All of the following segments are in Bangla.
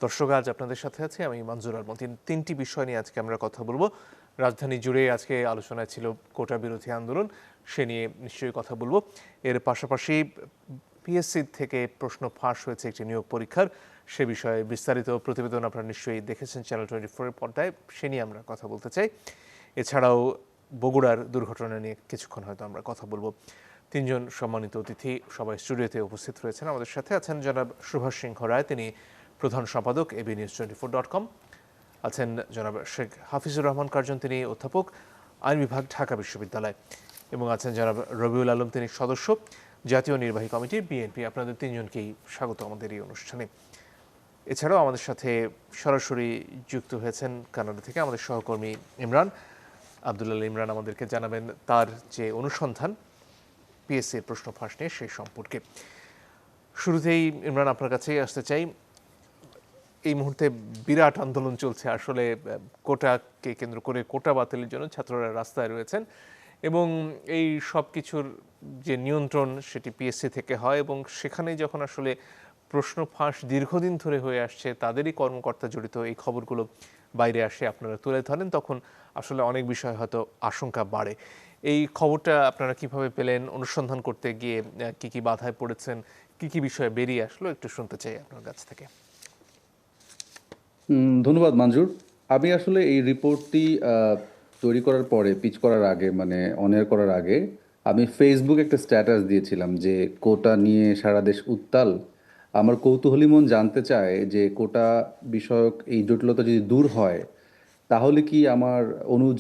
দর্শক, আজ আপনাদের সাথে আছি আমি মঞ্জুর আলম। তিনটি বিষয় নিয়ে আজকে আমরা কথা বলবো। রাজধানী জুড়ে আজকে আলোচনায় ছিল কোটা বিরোধী আন্দোলন, সে নিয়ে নিশ্চয়ই কথা বলবো। এর পাশাপাশি পিএসসি থেকে প্রশ্ন ফাঁস হয়েছে একটি নিয়োগ পরীক্ষার, সে বিষয়ে বিস্তারিত প্রতিবেদন আপনারা নিশ্চয়ই দেখেছেন চ্যানেল 24-এর পর্দায়, সে নিয়ে আমরা কথা বলতে চাই। এছাড়াও বগুড়ার দুর্ঘটনা নিয়ে কিছুক্ষণ হয়তো আমরা কথা বলবো। তিনজন সম্মানিত অতিথি সবাই স্টুডিওতে উপস্থিত রয়েছেন। আমাদের সাথে আছেন জনাব সুভাষ সিংহ রায়, তিনি প্রধান সম্পাদক abnews24.com। আছেন জনাব শেখ হাফিজুর রহমান কার্জন, তিনি অধ্যাপক, আইন বিভাগ, ঢাকা বিশ্ববিদ্যালয়। এবং আছেন জনাব রবিউল আলম, তিনি সদস্য, জাতীয় নির্বাহী কমিটি, বিএনপি। আপনাদের তিনজনকেই স্বাগত আমাদের এই অনুষ্ঠানে। এছাড়াও আমাদের সাথে সরাসরি যুক্ত হয়েছেন কানাডা থেকে আমাদের সহকর্মী ইমরান আবদুল্লাহ। ইমরান আমাদেরকে জানাবেন তার যে অনুসন্ধান পিএসসির প্রশ্ন ফাঁস নিয়ে সেই সম্পর্কে। শুরুতেই ইমরান আপনার কাছেই আসতে চাই। এই মুহূর্তে বিরাট আন্দোলন চলছে আসলে কোটাকে কেন্দ্র করে, কোটা বাতিলের জন্য ছাত্ররা রাস্তায় রয়েছেন এবং এই সব কিছুর যে নিয়ন্ত্রণ সেটি পিএসসি থেকে হয় এবং সেখানে যখন আসলে প্রশ্ন ফাঁস দীর্ঘদিন ধরে হয়ে আসছে, তাদেরই কর্মকর্তা জড়িত, এই খবরগুলো বাইরে আসে, আপনারা তুলে ধরেন, তখন আসলে অনেক বিষয় হয়তো আশঙ্কা বাড়ে। এই খবরটা আপনারা কিভাবে পেলেন? অনুসন্ধান করতে গিয়ে কি কি বাধায় পড়েছেন? কি কি বিষয়ে বেরিয়ে আসলো, একটু শুনতে চাই আপনার কাছ থেকে। ধন্যবাদ মঞ্জুর। আমি আসলে এই রিপোর্টটি তৈরি করার পরে, পিচ করার আগে, মানে অনের করার আগে, আমি ফেসবুক একটা স্ট্যাটাস দিয়েছিলাম যে কোটা নিয়ে সারা দেশ উত্তাল। আমার কৌতূহলী মন জানতে চায় যে কোটা বিষয়ক এই জটিলতা যদি দূর হয়, তাহলে কি আমার অনুজ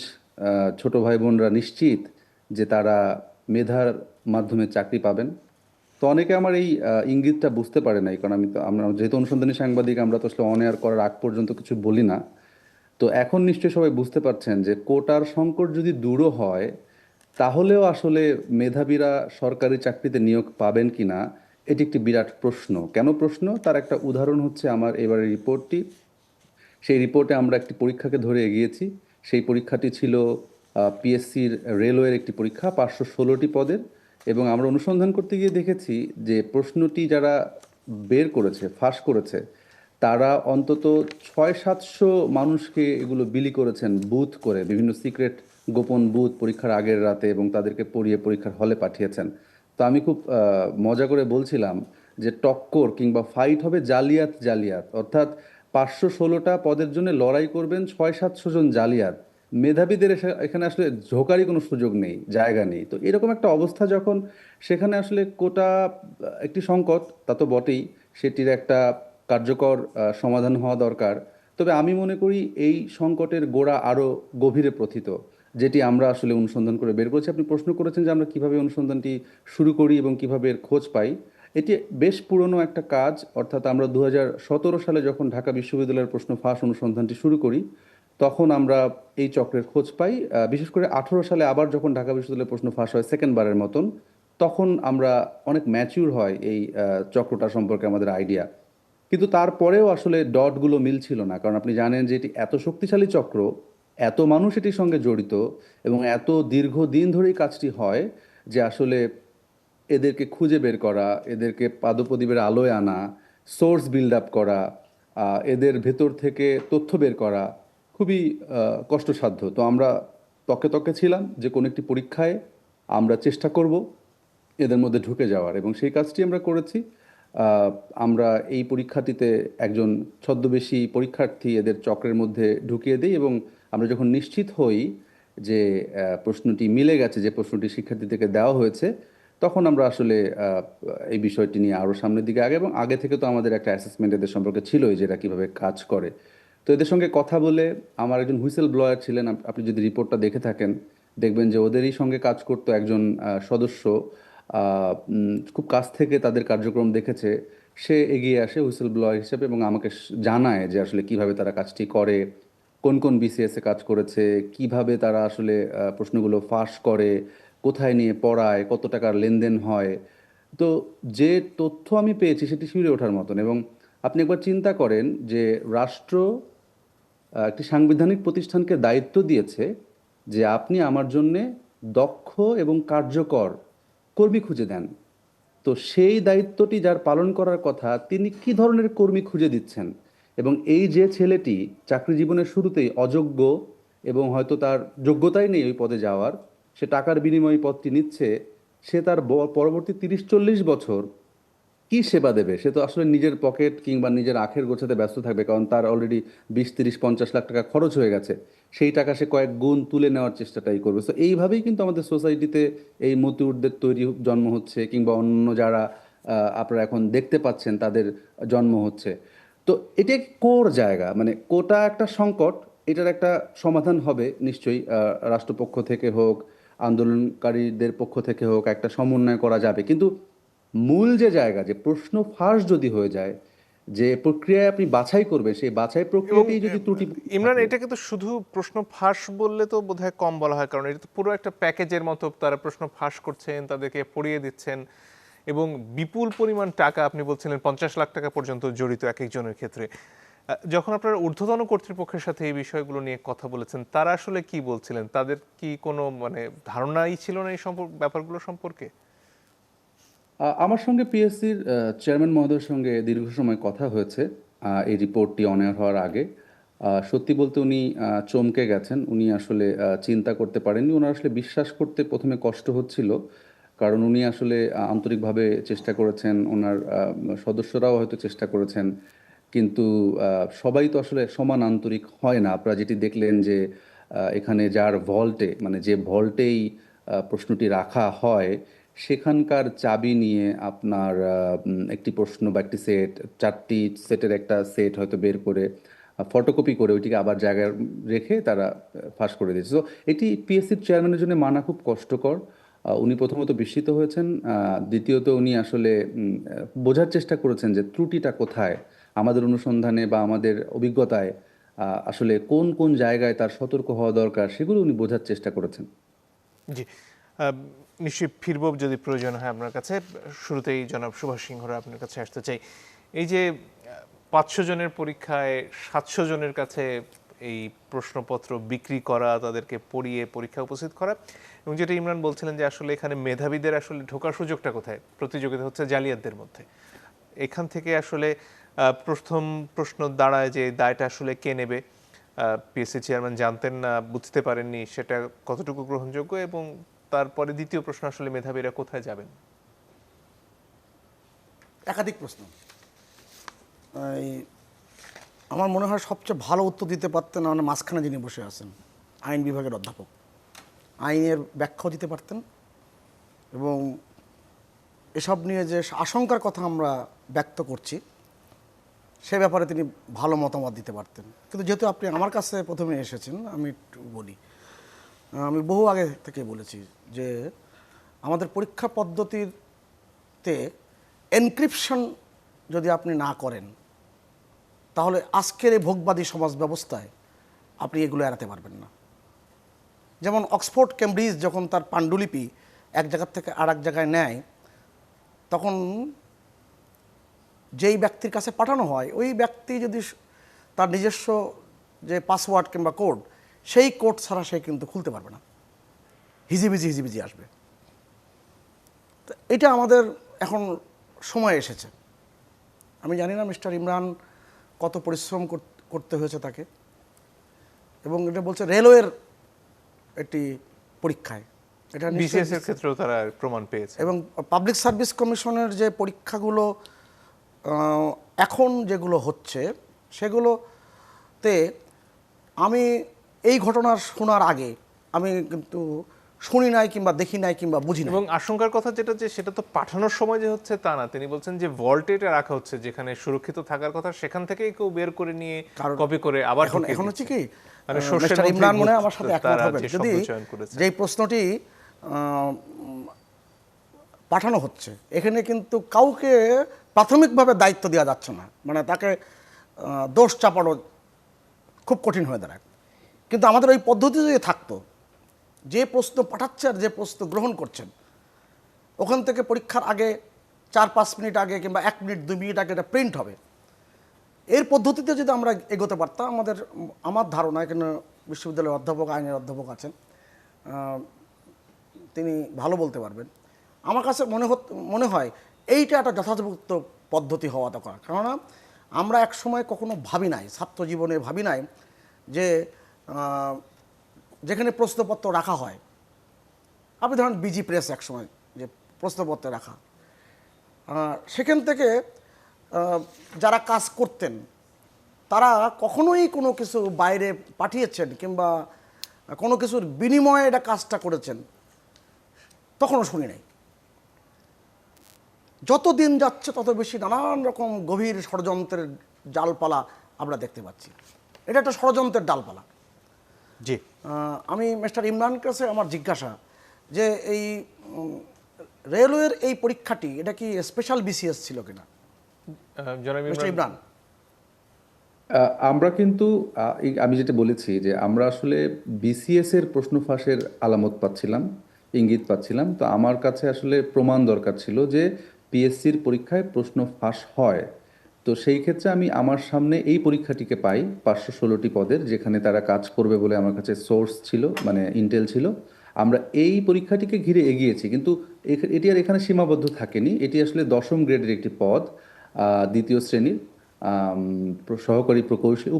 ছোট ভাই বোনরা নিশ্চিত যে তারা মেধার মাধ্যমে চাকরি পাবেন? তো অনেকে আমার এই ইঙ্গিতটা বুঝতে পারে নাই, কারণ আমরা যেহেতু অনুসন্ধানী সাংবাদিক, আমরা তো আসলে অন এয়ার করার আগ পর্যন্ত কিছু বলি না। তো এখন নিশ্চয়ই সবাই বুঝতে পারছেন যে কোটার সংকট যদি দূরও হয়, তাহলেও আসলে মেধাবীরা সরকারি চাকরিতে নিয়োগ পাবেন কিনা, এটি একটি বিরাট প্রশ্ন। কেন প্রশ্ন? তার একটা উদাহরণ হচ্ছে আমার এবারের রিপোর্টটি। সেই রিপোর্টে আমরা একটি পরীক্ষাকে ধরে এগিয়েছি। সেই পরীক্ষাটি ছিল পিএসসির রেলওয়ের একটি পরীক্ষা, 516টি পদের। এবং আমরা অনুসন্ধান করতে গিয়ে দেখেছি যে প্রশ্নটি যারা বের করেছে, ফাঁস করেছে, তারা অন্তত 600-700 মানুষকে এগুলো বিলি করেছেন বুথ করে, বিভিন্ন সিক্রেট গোপন বুথ পরীক্ষার আগের রাতে, এবং তাদেরকে পড়িয়ে পরীক্ষার হলে পাঠিয়েছেন। তো আমি খুব মজা করে বলছিলাম যে টক্কর কিংবা ফাইট হবে জালিয়াত জালিয়াত, অর্থাৎ 516টা পদের জন্য লড়াই করবেন 600-700 জন জালিয়াত। মেধাবীদের এখানে আসলে ঝোঁকারই কোনো সুযোগ নেই, জায়গা নেই। তো এরকম একটা অবস্থা যখন, সেখানে আসলে কোটা একটি সংকট, তা তো বটেই, সেটির একটা কার্যকর সমাধান হওয়া দরকার। তবে আমি মনে করি এই সংকটের গোড়া আরও গভীরে প্রথিত, যেটি আমরা আসলে অনুসন্ধান করে বের করেছি। আপনি প্রশ্ন করেছেন যে আমরা কিভাবে অনুসন্ধানটি শুরু করি এবং কিভাবে এর খোঁজ পাই। এটি বেশ পুরনো একটা কাজ, অর্থাৎ আমরা 2017 সালে যখন ঢাকা বিশ্ববিদ্যালয়ের প্রশ্ন ফাঁস অনুসন্ধানটি শুরু করি, তখন আমরা এই চক্রের খোঁজ পাই। বিশেষ করে 18 সালে আবার যখন ঢাকা বিশ্ববিদ্যালয়ের প্রশ্ন ফাঁস হয় সেকেন্ডবারের মতন, তখন আমরা অনেক ম্যাচিউর হয় এই চক্রটা সম্পর্কে আমাদের আইডিয়া। কিন্তু তারপরেও আসলে ডটগুলো মিলছিল না, কারণ আপনি জানেন যে এটি এত শক্তিশালী চক্র, এত মানুষ এটির সঙ্গে জড়িত, এবং এত দীর্ঘদিন ধরেই কাজটি হয়, যে আসলে এদেরকে খুঁজে বের করা, এদেরকে পাদপ্রদীপের আলোয় আনা, সোর্স বিল্ড আপ করা, এদের ভেতর থেকে তথ্য বের করা খুবই কষ্টসাধ্য। তো আমরা তকে তকে ছিলাম যে কোনো একটি পরীক্ষায় আমরা চেষ্টা করব এদের মধ্যে ঢুকে যাওয়ার, এবং সেই কাজটি আমরা করেছি। আহ, আমরা এই পরীক্ষাটিতে একজন ছদ্মবেশী পরীক্ষার্থী এদের চক্রের মধ্যে ঢুকিয়ে দিই, এবং আমরা যখন নিশ্চিত হই যে প্রশ্নটি মিলে গেছে, যে প্রশ্নটি শিক্ষার্থী থেকে দেওয়া হয়েছে, তখন আমরা আসলে এই বিষয়টি নিয়ে আরও সামনের দিকে আগে, এবং আগে থেকে তো আমাদের একটা অ্যাসেসমেন্ট এদের সম্পর্কে ছিলই, যে এরা কীভাবে কাজ করে। তো এদের সঙ্গে কথা বলে, আমার একজন হুইসেল ব্লোয়ার ছিলেন, আপনি যদি রিপোর্টটা দেখে থাকেন দেখবেন যে ওদেরই সঙ্গে কাজ করতো একজন সদস্য, খুব কাছ থেকে তাদের কার্যক্রম দেখেছে। সে এগিয়ে আসে হুইসেল ব্লোয়ার হিসেবে এবং আমাকে জানায় যে আসলে কিভাবে তারা কাজটি করে, কোন কোন বিসিএসে কাজ করেছে, কিভাবে তারা আসলে প্রশ্নগুলো ফাঁস করে, কোথায় নিয়ে পড়ায়, কত টাকার লেনদেন হয়। তো যে তথ্য আমি পেয়েছি সেটি শিউরে ওঠার মতন। এবং আপনি একবার চিন্তা করেন যে রাষ্ট্র একটি সাংবিধানিক প্রতিষ্ঠানকে দায়িত্ব দিয়েছে যে আপনি আমার জন্যে দক্ষ এবং কার্যকর কর্মী খুঁজে দেন। তো সেই দায়িত্বটি যার পালন করার কথা, তিনি কি ধরনের কর্মী খুঁজে দিচ্ছেন, এবং এই যে ছেলেটি চাকরি জীবনের শুরুতেই অযোগ্য এবং হয়তো তার যোগ্যতাই নেই ওই পদে যাওয়ার, সে টাকার বিনিময়ে পদটি নিচ্ছে, সে তার পরবর্তী 30-40 বছর কি সেবা দেবে? সে তো আসলে নিজের পকেট কিংবা নিজের আখের গোছাতে ব্যস্ত থাকবে, কারণ তার অলরেডি 20-30-50 লাখ টাকা খরচ হয়ে গেছে। সেই টাকা সে কয়েক গুণ তুলে নেওয়ার চেষ্টাটাই করবে। তো এইভাবেই কিন্তু আমাদের সোসাইটিতে এই মতিউরদের জন্ম হচ্ছে, কিংবা অন্য যারা আপনারা এখন দেখতে পাচ্ছেন তাদের জন্ম হচ্ছে। তো এটা এক কোর জায়গা, মানে কোটা একটা সংকট, এটার একটা সমাধান হবে নিশ্চয়ই, রাষ্ট্রপক্ষ থেকে হোক, আন্দোলনকারীদের পক্ষ থেকে হোক, একটা সমন্বয় করা যাবে। কিন্তু মূল যে জায়গা, যে প্রশ্ন ফাঁস যদি হয়ে যায়, যে প্রক্রিয়ায় আপনি বাছাই করবে, সেই বাছাই এবং প্রক্রিয়াতেই যদি ত্রুটি ইমরান, থাকে। এটা কিন্তু শুধু প্রশ্ন ফাঁস বললে তো বোধহয় কম বলা হয়, কারণ এটা তো পুরো একটা প্যাকেজের মতো। তারা প্রশ্ন ফাঁস করছেন, তাদেরকে পড়িয়ে দিচ্ছেন, এবং বিপুল পরিমাণ টাকা, আপনি বলছিলেন 50 লাখ টাকা পর্যন্ত জড়িত এক একজনের ক্ষেত্রে। যখন আপনারা ঊর্ধ্বতন কর্তৃপক্ষের সাথে এই বিষয়গুলো নিয়ে কথা বলেছেন, তারা আসলে কি বলছিলেন? তাদের কি কোনো মানে ধারণাই ছিল না এই ব্যাপারগুলো সম্পর্কে? আমার সঙ্গে পিএসসির চেয়ারম্যান মহোদয়ের সঙ্গে দীর্ঘ সময় কথা হয়েছে এই রিপোর্টটি অনেয়ার হওয়ার আগে। সত্যি বলতে উনি চমকে গেছেন। উনি আসলে চিন্তা করতে পারেননি। ওনার আসলে বিশ্বাস করতে প্রথমে কষ্ট হচ্ছিল, কারণ উনি আসলে আন্তরিকভাবে চেষ্টা করেছেন, ওনার সদস্যরাও হয়তো চেষ্টা করেছেন, কিন্তু সবাই তো আসলে সমান আন্তরিক হয় না। আপনারা যেটি দেখলেন যে এখানে যার ভল্টে, মানে যে ভল্টেই প্রশ্নটি রাখা হয়, সেখানকার চাবি নিয়ে আপনার একটি প্রশ্ন বা একটি সেট, 4টি সেটের একটা সেট হয়তো বের করে ফটোকপি করে ওইটিকে আবার জায়গায় রেখে তারা ফাঁস করে দিয়েছে। তো এটি পিএসসির চেয়ারম্যানের জন্য মানা খুব কষ্টকর। উনি প্রথমত বিস্মিত হয়েছেন, দ্বিতীয়ত উনি আসলে বোঝার চেষ্টা করেছেন যে ত্রুটিটা কোথায় আমাদের অনুসন্ধানে বা আমাদের অভিজ্ঞতায়, আসলে কোন কোন জায়গায় তার সতর্ক হওয়া দরকার, সেগুলো উনি বোঝার চেষ্টা করেছেন। জি, আহ, নিশ্চয়ই ফিরব যদি প্রয়োজন হয় আপনার কাছে। শুরুতেই জনাব সুভাষ সিংহরা আপনার কাছে আসতে চাই। এই যে 500 জনের পরীক্ষায় 700 জনের কাছে এই প্রশ্নপত্র বিক্রি করা, তাদেরকে পড়িয়ে পরীক্ষা উপস্থিত করা, এবং যেটা ইমরান বলছিলেন যে আসলে এখানে মেধাবীদের আসলে ঢোকার সুযোগটা কোথায়? প্রতিযোগিতা হচ্ছে জালিয়াতদের মধ্যে। এখান থেকে আসলে প্রথম প্রশ্ন দাঁড়ায় যে দায়টা আসলে কে নেবে? পিএসসি চেয়ারম্যান জানতেন না, বুঝতে পারেননি, সেটা কতটুকু গ্রহণযোগ্য? এবং তারপরে দ্বিতীয় প্রশ্ন, আসলে মেধাবীরা কোথায় যাবেন? একাধিক প্রশ্ন। এই আমার মনে হয় সবচেয়ে ভালো উত্তর দিতে পারতেন মানে মাঝখানে যিনি বসে আছেন, আইন বিভাগের অধ্যাপক। আইনের ব্যাখ্যাও দিতে পারতেন, এবং এসব নিয়ে যে আশঙ্কার কথা আমরা ব্যক্ত করছি সে ব্যাপারে তিনি ভালো মতামত দিতে পারতেন। কিন্তু যেহেতু আপনি আমার কাছে প্রথমে এসেছেন, আমি একটু বলি। আমি বহু আগে থেকে বলেছি যে আমাদের পরীক্ষা পদ্ধতিতে এনক্রিপশন যদি আপনি না করেন, তাহলে আজকের এই ভোগবাদী সমাজ ব্যবস্থায় আপনি এগুলো এড়াতে পারবেন না। যেমন অক্সফোর্ড কেমব্রিজ যখন তার পাণ্ডুলিপি এক জায়গার থেকে আর এক জায়গায় নেয়, তখন যেই ব্যক্তির কাছে পাঠানো হয়, ওই ব্যক্তি যদি তার নিজস্ব যে পাসওয়ার্ড কিংবা কোড, সেই কোড ছাড়া সে কিন্তু খুলতে পারবে না, হিজিবিজি হিজিবিজি আসবে। তো এটা আমাদের এখন সময় এসেছে। আমি জানি না মিস্টার ইমরান কত পরিশ্রম করতে হয়েছে তাকে, এবং এটা বলছে রেলওয়ের একটি পরীক্ষায়, এটা বিসিএস এর ক্ষেত্রেও তারা প্রমাণ পেয়েছে। এবং পাবলিক সার্ভিস কমিশনের যে পরীক্ষাগুলো এখন যেগুলো হচ্ছে, সেগুলোতে আমি এই ঘটনার শোনার আগে আমি কিন্তু শুনি নাই কিংবা দেখি নাই কিংবা বুঝি নাই। এবং আশঙ্কার কথা যেটা, যে সেটা তো পাঠানোর সময় যে হচ্ছে তা না। তিনি বলছেন যে ভল্টে এটা রাখা হচ্ছে, যেখানে সুরক্ষিত থাকার কথা, সেখান থেকেই কেউ বের করে নিয়ে কপি করে আবার এখন হচ্ছে কি, মানে শস্যের মিস্টার মধ্যেই ইমরান মনে হয় ভূত, আমার সাথে একমত তারা হবেন, যে যদি শব্দ চয়ন করেছে। যেই প্রশ্নটি পাঠানো হচ্ছে, এখানে কিন্তু কাউকে প্রাথমিকভাবে দায়িত্ব দেওয়া যাচ্ছে না, মানে তাকে দোষ চাপানো খুব কঠিন হয়ে দাঁড়ায়। কিন্তু আমাদের ওই পদ্ধতি যদি থাকতো, যে প্রশ্ন পাঠাচ্ছে আর যে প্রশ্ন গ্রহণ করছেন, ওখান থেকে পরীক্ষার আগে 4-5 মিনিট আগে কিংবা 1 মিনিট 2 মিনিট আগে এটা প্রিন্ট হবে, এর পদ্ধতিতে যদি আমরা এগোতে পারতাম, আমার ধারণা, এখানে বিশ্ববিদ্যালয়ের অধ্যাপক, আইনের অধ্যাপক আছেন, তিনি ভালো বলতে পারবেন। আমার কাছে মনে হয় এইটা একটা যথাযথ পদ্ধতি হওয়া দরকার। কেননা আমরা এক সময় কখনো ভাবি নাই, ছাত্র জীবনে ভাবি নাই যে যেখানে প্রশ্নপত্র রাখা হয়, আপনি ধরেন বিজি প্রেস এক সময় যে প্রশ্নপত্র রাখা, সেখান থেকে যারা কাজ করতেন তারা কখনোই কোনো কিছু বাইরে পাঠিয়েছেন কিংবা কোনো কিছুর বিনিময়ে এটা কাজটা করেছেন তখনও শুনি নাই। যত দিন যাচ্ছে তত বেশি নানান রকম গভীর ষড়যন্ত্রের ডালপালা আমরা দেখতে পাচ্ছি। এটা একটা ষড়যন্ত্রের ডালপালা। জি, আমি মিস্টার ইমরান কাছে আমার জিজ্ঞাসা যে এই রেলওয়ের এই পরীক্ষাটি এটা কি স্পেশাল বিসিএস ছিল কিনা জনাব মিস্টার ইমরান? আমরা কিন্তু আমি যেটা বলেছি যে আমরা আসলে বিসিএস এর প্রশ্ন ফাঁসের আলামত পাচ্ছিলাম, ইঙ্গিত পাচ্ছিলাম। তো আমার কাছে আসলে প্রমাণ দরকার ছিল যে পিএসসির পরীক্ষায় প্রশ্ন ফাঁস হয়। তো সেই ক্ষেত্রে আমি আমার সামনে এই পরীক্ষাটিকে পাই 516টি পদের, যেখানে তারা কাজ করবে বলে আমার কাছে সোর্স ছিল, মানে ইন্টেল ছিল। আমরা এই পরীক্ষাটিকে ঘিরে এগিয়েছি, কিন্তু এটি আর এখানে সীমাবদ্ধ থাকেনি। এটি আসলে 10ম গ্রেডের একটি পদ, 2য় শ্রেণীর সহকারী প্রকৌশলী,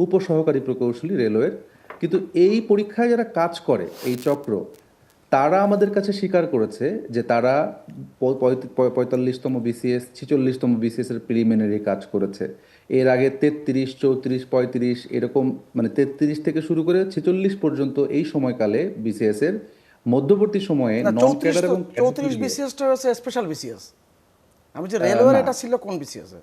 উপসহকারী প্রকৌশলী রেলওয়ের। কিন্তু এই পরীক্ষায় যারা কাজ করে এই চক্র, তারা আমাদের কাছে স্বীকার করেছে যে তারা 45তম বিসিএস, 46তম বিসিএস এর প্রিলিমিনারি কাজ করেছে। এর আগে 33, 34, 35 এরকম, মানে 33 থেকে শুরু করে 46 পর্যন্ত এই সময়কালে বিসিএস এর মধ্যবর্তী সময়ে নন ক্যাডার এবং 34 বিসিএসটা হচ্ছে স্পেশাল বিসিএস। আমি যে রেলওয়ের এটা ছিল কোন বিসিএস এ?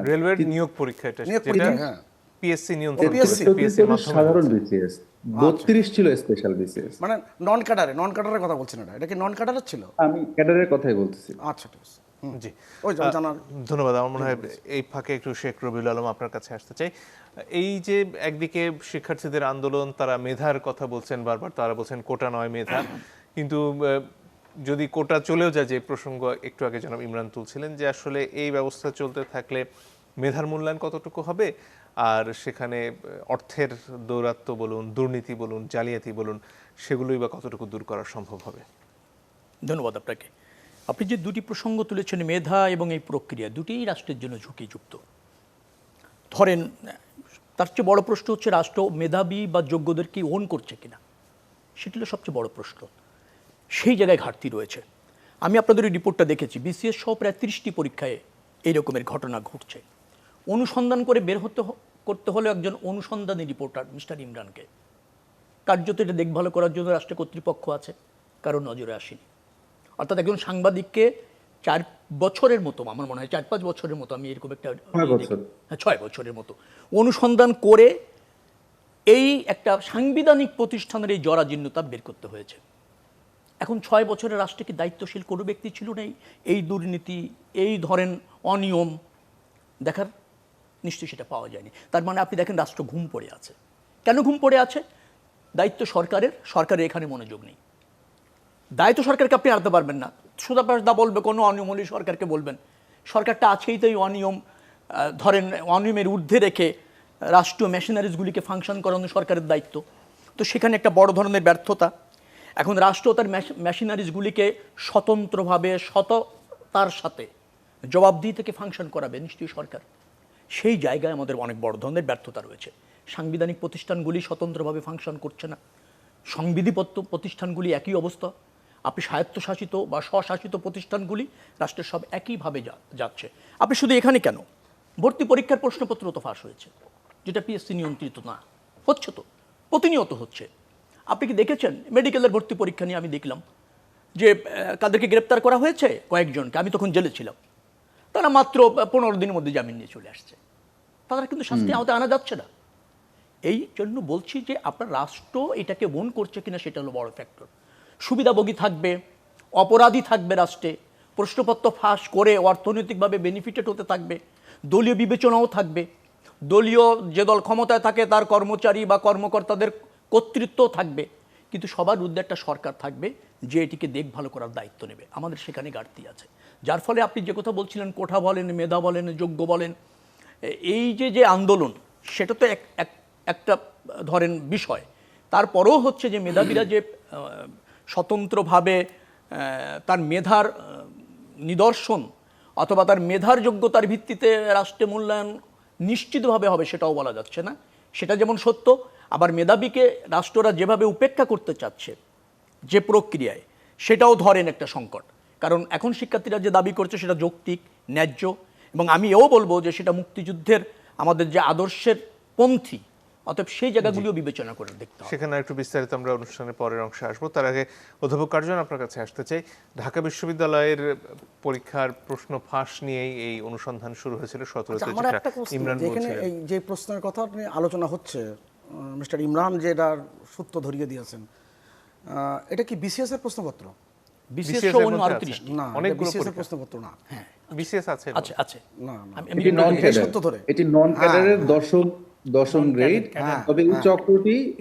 রেলওয়ের নিয়োগ পরীক্ষা, এটা নিয়োগ যেটা পরীক্ষা, হ্যাঁ। পিএসসি নিয়ন্ত্রণ করে, PSC PSC এর মাধ্যমে সাধারণ হচ্ছে। বিসিএস, 32 ছিল স্পেশাল বিসিএস। মানে নন ক্যাডারের কথা বলছেন, এটা কি নন ক্যাডারের ছিল? আমি ক্যাডারের কথাই বলতেছি। আচ্ছা, ঠিক আছে। জি, ওই জানার ধন্যবাদ। আমার মনে হয় এই ফাঁকে একটু শেখ রবিউল আলম আপনার কাছে আসতে চাই। এই যে একদিকে শিক্ষার্থীদের আন্দোলন, তারা মেধার কথা বলছেন বারবার, তারা বলছেন কোটা নয় মেধা, কিন্তু যদি কোটা চলেও যায়, যে প্রসঙ্গ একটু আগে জনাব ইমরান তুলছিলেন, যে আসলে এই ব্যবস্থা চলতে থাকলে মেধার মূল্যায়ন কতটুকু হবে, আর সেখানে অর্থের দৌরাত্ম্য বলুন, দুর্নীতি বলুন, জালিয়াতি বলুন, সেগুলোই বা কতটুকু দূর করা সম্ভব হবে? ধন্যবাদ আপনাকে। আপনি যে দুটি প্রসঙ্গ তুলেছেন, মেধা এবং এই প্রক্রিয়া, দুটিই রাষ্ট্রের জন্য ঝুঁকিযুক্ত। ধরেন, তার চেয়ে বড় প্রশ্ন হচ্ছে রাষ্ট্র মেধাবী বা যোগ্যদেরকে ওন করছে কিনা, সেটি হলো সবচেয়ে বড় প্রশ্ন। সেই জায়গায় ঘাটতি রয়েছে। আমি আপনাদের এই রিপোর্টটা দেখেছি, বিসিএস সহ প্রায় 30টি পরীক্ষায় এই রকমের ঘটনা ঘটছে। অনুসন্ধান করে বের করতে হলো একজন অনুসন্ধানী রিপোর্টার মিস্টার ইমরানকে। কার্যত এটা দেখভাল করার জন্য রাষ্ট্র কর্তৃপক্ষ আছে, কারো নজরে আসেনি। অর্থাৎ একজন সাংবাদিককে 4 বছরের মতো, আমার মনে হয় 4-5 বছরের মতো, আমি এরকম একটা 6 বছরের মতো অনুসন্ধান করে এই একটা সাংবিধানিক প্রতিষ্ঠানের এই জরাজীর্ণতা বের করতে হয়েছে। এখন 6 বছরের রাষ্ট্রে কি দায়িত্বশীল কোনো ব্যক্তি ছিল না এই দুর্নীতি, এই ধরেন অনিয়ম দেখার? নিশ্চয়ই সেটা পাওয়া যায়নি। তার মানে আপনি দেখেন রাষ্ট্র ঘুম পড়ে আছে। কেন ঘুম পড়ে আছে? দায়িত্ব সরকারের এখানে মনোযোগ নেই। দায়িত্ব সরকারকে আপনি আনতে পারবেন না। সুদাপাসদা বলবে কোনো অনিয়ম হলে সরকারকে বলবেন, সরকারটা আছেই তো এই অনিয়ম, ধরেন অনিয়মের ঊর্ধ্বে রেখে রাষ্ট্রীয় মেশিনারিজগুলিকে ফাংশন করানো সরকারের দায়িত্ব। তো সেখানে একটা বড় ধরনের ব্যর্থতা। এখন রাষ্ট্র তার মেশিনারিজগুলিকে স্বতন্ত্রভাবে সততার সাথে জবাবদিহি থেকে ফাংশন করাবে নিশ্চয়ই সরকার। সেই জায়গায় আমাদের অনেক বড় ধরনের ব্যর্থতা রয়েছে। সাংবিধানিক প্রতিষ্ঠানগুলি স্বতন্ত্রভাবে ফাংশন করছে না, সংবিধিবদ্ধ প্রতিষ্ঠানগুলি একই অবস্থা, আপনি স্বায়ত্তশাসিত বা স্বশাসিত প্রতিষ্ঠানগুলি রাষ্ট্রের সব একইভাবে যাচ্ছে। আপনি শুধু এখানে কেন, ভর্তি পরীক্ষার প্রশ্নপত্র তো ফাঁস হয়েছে, যেটা পিএসসি নিয়ন্ত্রিত না, হচ্ছে তো, প্রতিনিয়ত হচ্ছে। আপনি কি দেখেছেন মেডিকেলের ভর্তি পরীক্ষা নিয়ে? আমি দেখলাম যে কাদেরকে গ্রেপ্তার করা হয়েছে, কয়েকজনকে, আমি তখন জেলে ছিলাম, তারা মাত্র 15 দিনের মধ্যে জামিন নিয়ে চলে আসছে। তারা কিন্তু শাস্তি আওতায় আনা যাচ্ছে না। এই জন্য বলছি যে আপনার রাষ্ট্র এটাকে ওন করছে কিনা সেটা হলো বড় ফ্যাক্টর। সুবিধাভোগী থাকবে, অপরাধী থাকবে রাষ্ট্রে, প্রশ্নপত্র ফাঁস করে অর্থনৈতিকভাবে বেনিফিটেড হতে থাকবে, দলীয় বিবেচনাও থাকবে, দলীয় যে দল ক্ষমতায় থাকে তার কর্মচারী বা কর্মকর্তাদের কর্তৃত্বও থাকবে, কিন্তু সবার ঊর্ধ্বে একটা সরকার থাকবে যে এটিকে দেখভাল করার দায়িত্ব নেবে। আমাদের সেখানে ঘাটতি আছে, যার ফলে আপনি যে কথা বলছিলেন, কোঠা বলেন, মেধা বলেন, যোগ্য বলেন, এই যে আন্দোলন, সেটা তো একটা ধরেন বিষয়। তারপরেও হচ্ছে যে মেধাবীরা যে স্বতন্ত্রভাবে তার মেধার নিদর্শন অথবা তার মেধার যোগ্যতার ভিত্তিতে রাষ্ট্রে মূল্যায়ন নিশ্চিতভাবে হবে সেটাও বলা যাচ্ছে না। সেটা যেমন সত্য, আবার মেধাবীকে রাষ্ট্ররা যেভাবে উপেক্ষা করতে চাচ্ছে যে প্রক্রিয়ায়, সেটাও ধরেন একটা সংকট। কারণ এখন শিক্ষার্থীরা যে দাবি করছে সেটা যৌক্তিক, ন্যায্য, এবং আমি এও বলবো যে সেটা মুক্তিযুদ্ধের আমাদের যে আদর্শের পন্থী, অতএব সেই জায়গাগুলিও বিবেচনা করে দেখতে হবে। সেখানে একটু বিস্তারিত আমরা অনুষ্ঠানের পরের অংশে আসবো। তার আগে অধ্যাপক কার্জন, আপনার কাছে আসতে চাই। ঢাকা বিশ্ববিদ্যালয়ের পরীক্ষার প্রশ্ন ফাঁস নিয়েই এই অনুসন্ধান শুরু হয়েছিল 17তে, আমার যেটা একটা প্রশ্ন, ইমরান যেখানে বলছিলেন। এই যে প্রশ্নের কথা নিয়ে আলোচনা হচ্ছে, মিস্টার ইমরান যেটার সূত্র ধরিয়ে দিয়েছেন, এটা কি বিসিএস এর প্রশ্নপত্র? বিশেষ BCS এর মধ্যে আছে। 38টি। না, অনেকগুলো বিসিএস এর পরীক্ষা। প্রশ্নপত্র না। হ্যাঁ, বিসিএস আছে এর আছে মধ্যে? আছে। না, না। আমি এটি নন এটা ক্যাডার, সত্য ধরে। এটি নন ক্যাডারের দশম গ্রেড। হ্যাঁ, তবে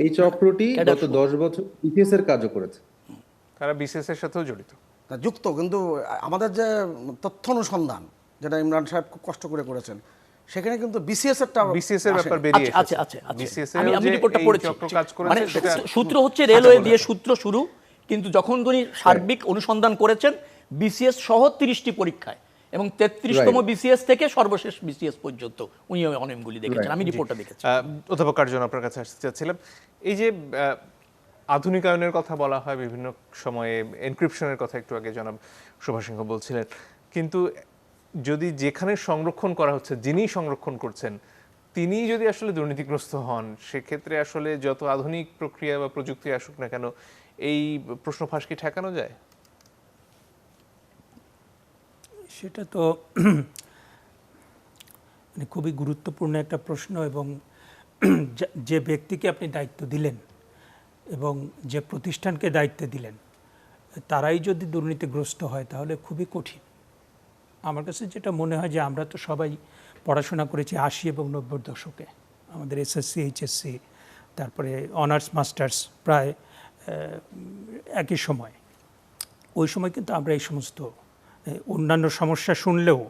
এই চক্রটি ক্যাডার গত 10 বছর বিসিএস এর কাজও করেছে। তারা বিসিএস এর সাথেও জড়িত। তা যুক্ত, কিন্তু আমাদের যে তথ্য অনুসন্ধান যেটা ইমরান সাহেব খুব কষ্ট করে করেছেন, সেখানে কিন্তু বিসিএস এরটা বিসিএস এর আসে। ব্যাপার বেরিয়ে আছে, এসেছে। আছে। বিসিএস আমি এর রিপোর্টটা এই পড়েছি। চক্র কাজ করেছে মানে সেটা সূত্র হচ্ছে রেলওয়ে দিয়ে সূত্র শুরু, কিন্তু যখন উনি সার্বিক অনুসন্ধান করেছেন বিসিএস সহ 30টি পরীক্ষায় এবং 33তম বিসিএস থেকে সর্বশেষ বিসিএস পর্যন্ত উনি অনেকগুলি দেখেছেন। আমি রিপোর্টটা দেখেছি। অধ্যাপক কার্জন, আপনার কাছে আসতে চাচ্ছিলাম। এই যে আধুনিকায়নের কথা বলা হয় বিভিন্ন সময়ে, এনক্রিপশনের কথা একটু আগে জনাব সুভাষ সিংহ বলছিলেন, কিন্তু যদি যেখানে সংরক্ষণ করা হচ্ছে, যিনি সংরক্ষণ করছেন তিনি যদি আসলে দুর্নীতিগ্রস্ত হন, সেক্ষেত্রে আসলে যত আধুনিক প্রক্রিয়া বা প্রযুক্তি আসুক না কেন, এই প্রশ্ন ফাঁস কি ঠেকানো যায়? সেটা তো মানে খুবই গুরুত্বপূর্ণ একটা প্রশ্ন, এবং যে ব্যক্তিকে আপনি দায়িত্ব দিলেন এবং যে প্রতিষ্ঠানকে দায়িত্ব দিলেন, তারাই যদি দুর্নীতিগ্রস্ত হয় তাহলে খুবই কঠিন। আমার কাছে যেটা মনে হয় যে আমরা তো সবাই পড়াশোনা করেছি 80 এবং 90-র দশকে, আমাদের এসএসসি, এইচএসসি, তারপরে অনার্স মাস্টার্স প্রায় একই সময়। ওই সময় কিন্তু আমরা এই সমস্ত অন্যান্য সমস্যা শুনলেও,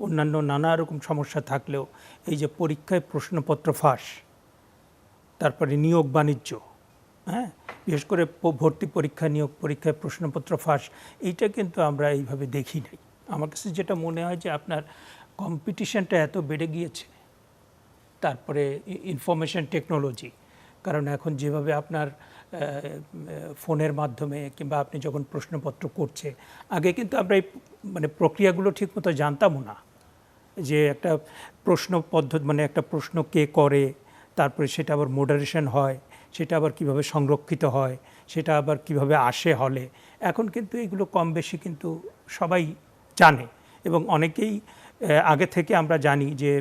অন্যান্য নানা রকম সমস্যা থাকলেও, এই যে পরীক্ষায় প্রশ্নপত্র ফাঁস, তারপরে নিয়োগ বাণিজ্য, হ্যাঁ, বিশেষ করে ভর্তি পরীক্ষা, নিয়োগ পরীক্ষায় প্রশ্নপত্র ফাঁস, এইটা কিন্তু আমরা এইভাবে দেখি নাই। আমার কাছে যেটা মনে হয় যে আপনার কম্পিটিশনটা এত বেড়ে গিয়েছে, তারপরে ইনফরমেশন টেকনোলজি, কারণ এখন যেভাবে আপনার ফোনের মাধ্যমে কিংবা আপনি যখন প্রশ্নপত্র করছে, আগে কিন্তু আমরা এই মানে প্রক্রিয়াগুলো ঠিকমতো জানতামও না, যে একটা প্রশ্ন পদ্ধতি মানে একটা প্রশ্ন কে করে, তারপরে সেটা আবার মডারেশন হয়, সেটা আবার কিভাবে সংরক্ষিত হয়, সেটা আবার কিভাবে আসে হলে। এখন কিন্তু এগুলো কম বেশি কিন্তু সবাই জানে, এবং অনেকেই আগে থেকে আমরা জানি যে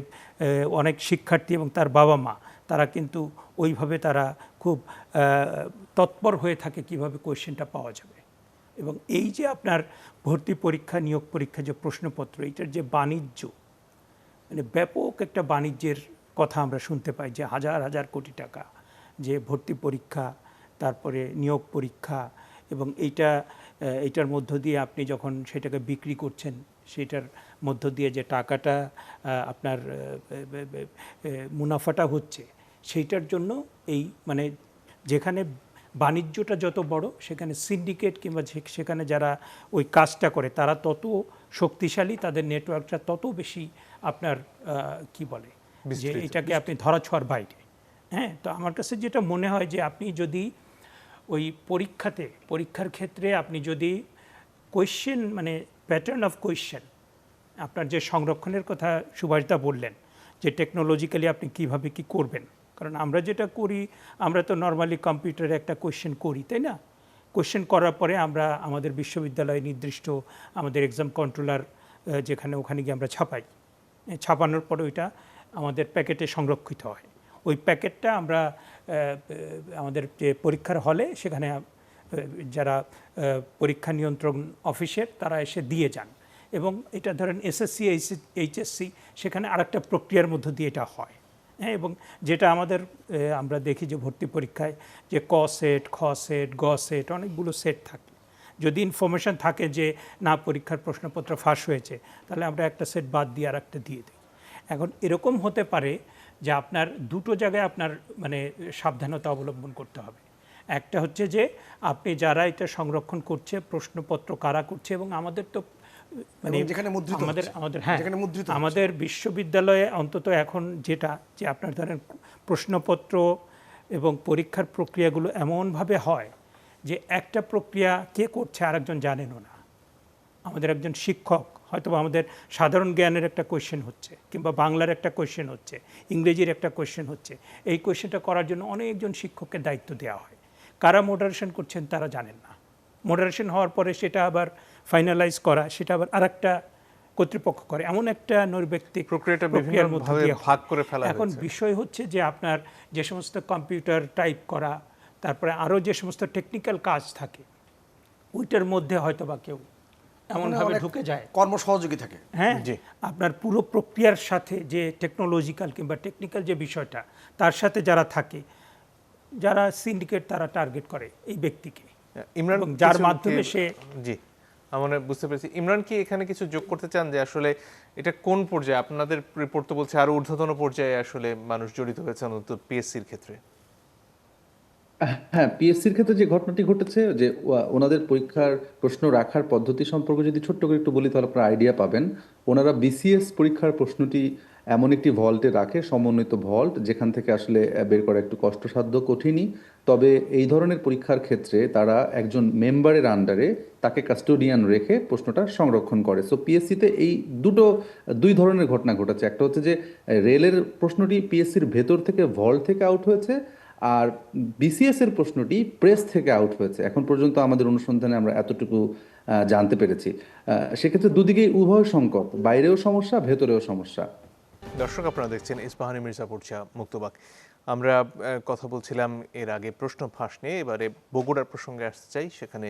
অনেক শিক্ষার্থী এবং তার বাবা মা তারা কিন্তু ওইভাবে তারা খুব তৎপর হয়ে থাকে কিভাবে কোয়েশ্চেনটা পাওয়া যাবে। এবং এই যে আপনার ভর্তি পরীক্ষা, নিয়োগ পরীক্ষা যে প্রশ্নপত্র, এইটার যে বাণিজ্য, মানে ব্যাপক একটা বাণিজ্যের কথা আমরা শুনতে পাই, যে হাজার হাজার কোটি টাকা যে ভর্তি পরীক্ষা, তারপরে নিয়োগ পরীক্ষা, এবং এইটার মধ্য দিয়ে আপনি যখন সেটাকে বিক্রি করছেন, সেটার মধ্য দিয়ে যে টাকাটা আপনার মুনাফাটা হচ্ছে, সেইটার জন্য এই মানে যেখানে বাণিজ্যটা যত বড়, সেখানে সিন্ডিকেট কিংবা সেখানে যারা ওই কাজটা করে তারা তত শক্তিশালী, তাদের নেটওয়ার্কটা তত বেশি আপনার কি বলে যে এটাকে আপনি ধরাছোঁয়ার বাইরে। হ্যাঁ, তো আমার কাছে যেটা মনে হয় যে আপনি যদি ওই পরীক্ষার ক্ষেত্রে আপনি যদি কোয়েশ্চেন মানে প্যাটার্ন অফ কোয়েশ্চেন, আপনার যে সংরক্ষণের কথা সুভাষদা বললেন, যে টেকনোলজিক্যালি আপনি কিভাবে কি করবেন, কারণ আমরা যেটা করি, আমরা তো নর্মালি কম্পিউটারে একটা কোয়েশ্চেন করি, তাই না? কোয়েশ্চেন করার পরে আমরা আমাদের বিশ্ববিদ্যালয়ে নির্দিষ্ট আমাদের এক্সাম কন্ট্রোলার যেখানে, ওখানে গিয়ে আমরা ছাপাই, ছাপানোর পরে ওইটা আমাদের প্যাকেটে সংরক্ষিত হয়। ওই প্যাকেটটা আমরা আমাদের যে পরীক্ষার হলে, সেখানে যারা পরীক্ষা নিয়ন্ত্রণ অফিসের তারা এসে দিয়ে যান, এবং এটা ধরেন এসএসসি, এইচএসসি, সেখানে আরেকটা প্রক্রিয়ার মধ্য দিয়ে এটা হয়। হ্যাঁ, এবং যেটা আমাদের আমরা দেখি যে ভর্তি পরীক্ষায় যে ক সেট, খ সেট, গ সেট, অনেকগুলো সেট থাকে। যদি ইনফরমেশন থাকে যে না পরীক্ষার প্রশ্নপত্র ফাঁস হয়েছে, তাহলে আমরা একটা সেট বাদ দিয়ে আর একটা দিয়ে দিই। এখন এরকম হতে পারে যে আপনার দুটো জায়গায় আপনার মানে সাবধানতা অবলম্বন করতে হবে। একটা হচ্ছে যে আপনি যারা এটা সংরক্ষণ করছে, প্রশ্নপত্র কারা করছে, এবং আমাদের তো মানে এবং যেখানে মুদ্রিত আমাদের হচ্ছে। আমাদের হ্যাঁ যেখানে মুদ্রিত হচ্ছে। আমাদের বিশ্ববিদ্যালয়ে অন্তত এখন যেটা যে আপনার ধরেন প্রশ্নপত্র এবং পরীক্ষার প্রক্রিয়াগুলো এমনভাবে হয় যে একটা প্রক্রিয়া কে করছে আরেকজন জানেনও না। আমাদের একজন শিক্ষক হয়তো আমাদের সাধারণ জ্ঞানের একটা কোয়েশ্চেন হচ্ছে, কিংবা বাংলার একটা কোয়েশ্চেন হচ্ছে, ইংরেজির একটা কোয়েশ্চেন হচ্ছে, এই কোয়েশ্চেনটা করার জন্য অনেকজন শিক্ষককে দায়িত্ব দেওয়া হয়। কারা মডারেশন করছেন তারা জানেন না। মডারেশন হওয়ার পরে সেটা আবার ফাইনালাইজ করা, সেটা আবার আরেকটা কর্তৃপক্ষ করে, এমন একটা নৈর্ব্যক্তিক প্রক্রিয়াটা প্রক্রিয়ার মধ্যে বিভিন্নভাবে দিয়ে হয়। ভাগ করে ফেলা এখন হয়েছে। বিষয় হচ্ছে যে আপনার যে সমস্ত কম্পিউটার টাইপ করা, তারপরে আরও যে সমস্ত টেকনিক্যাল কাজ থাকে, ওইটার মধ্যে হয়তো বা কেউ এমনভাবে অনেক ঢুকে যায়, কর্মসহযোগী থাকে। হ্যাঁ, জি। আপনার পুরো প্রক্রিয়ার সাথে যে টেকনোলজিক্যাল কিংবা টেকনিক্যাল যে বিষয়টা, তার সাথে যারা থাকে, যারা সিন্ডিকেট, তারা টার্গেট করে এই ব্যক্তিকে, ইমরান এবং যার কিছু মাধ্যমে কি- সে জি আমরা বুঝতে পেরেছি। ইমরান কি এখানে কিছু যোগ করতে চান যে আসলে এটা কোন পর্যায়ে, আপনাদের রিপোর্ট তো বলছে আরো ঊর্ধ্বতন পর্যায়ে আসলে মানুষ জড়িত হয়েছে অন্তত পিএসসির ক্ষেত্রে? হ্যাঁ, পিএসসির ক্ষেত্রে যে ঘটনাটি ঘটেছে যে ওনাদের পরীক্ষার প্রশ্ন রাখার পদ্ধতি সম্পর্কে যদি ছোট্ট করে একটু বলি তাহলে আপনারা আইডিয়া পাবেন। ওনারা বিসিএস পরীক্ষার প্রশ্নটি এমন একটি ভল্টে রাখে, সমন্বিত ভল্ট, যেখান থেকে আসলে বের করা একটু কষ্টসাধ্য, কঠিনই। তবে এই ধরনের পরীক্ষার ক্ষেত্রে তারা একজন মেম্বারের আন্ডারে তাকে কাস্টোডিয়ান রেখে প্রশ্নটা সংরক্ষণ করে। সো পিএসসিতে এই দুই ধরনের ঘটনা ঘটেছে। একটা হচ্ছে যে রেলের প্রশ্নটি পিএসসির ভেতর থেকে ভল্ট থেকে আউট হয়েছে, আর বিসিএস এর প্রশ্নটি প্রেস থেকে আউট হয়েছে। এখন পর্যন্ত আমাদের অনুসন্ধানে আমরা এতটুকু জানতে পেরেছি। সেক্ষেত্রে দুদিকেই উভয় সংকট, বাইরেও সমস্যা, ভেতরেও সমস্যা। দর্শক আপনারা দেখছেন ইস্পাহানি মির্জাপুর চা মুক্তবাক। আমরা কথা বলছিলাম এর আগে প্রশ্ন ফাঁস নিয়ে, এবারে বগুড়ার প্রসঙ্গে আসতে চাই। সেখানে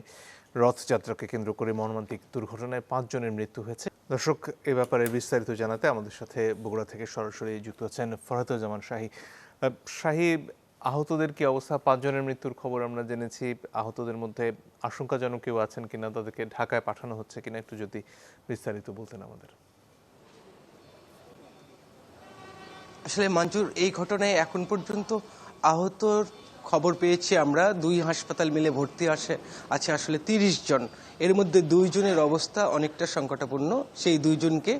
রথযাত্রাকে কেন্দ্র করে মর্মান্তিক দুর্ঘটনায় 5 জনের মৃত্যু হয়েছে। দর্শক, এ ব্যাপারে বিস্তারিত জানাতে আমাদের সাথে বগুড়া থেকে সরাসরি যুক্ত আছেন ফরহাতুজ্জামান শাহী। শাহী, আহতদের কি অবস্থা? 5 জনের মৃত্যুর খবর আমরা জেনেছি। আহতদের মধ্যে আশঙ্কাজনক কেউ আছেন কিনা, তাদেরকে ঢাকায় পাঠানো হচ্ছে কিনা, একটু যদি বিস্তারিত বলতেন আমাদের। আসলে মঞ্জুর, এই ঘটনায় এখন পর্যন্ত আহতর খবর পেয়েছি আমরা 2 হাসপাতাল মিলে ভর্তি আছে আসলে 30 জন। এর মধ্যে 2 জনের অবস্থা অনেকটা সংকটাপূর্ণ। সেই 2 জনকে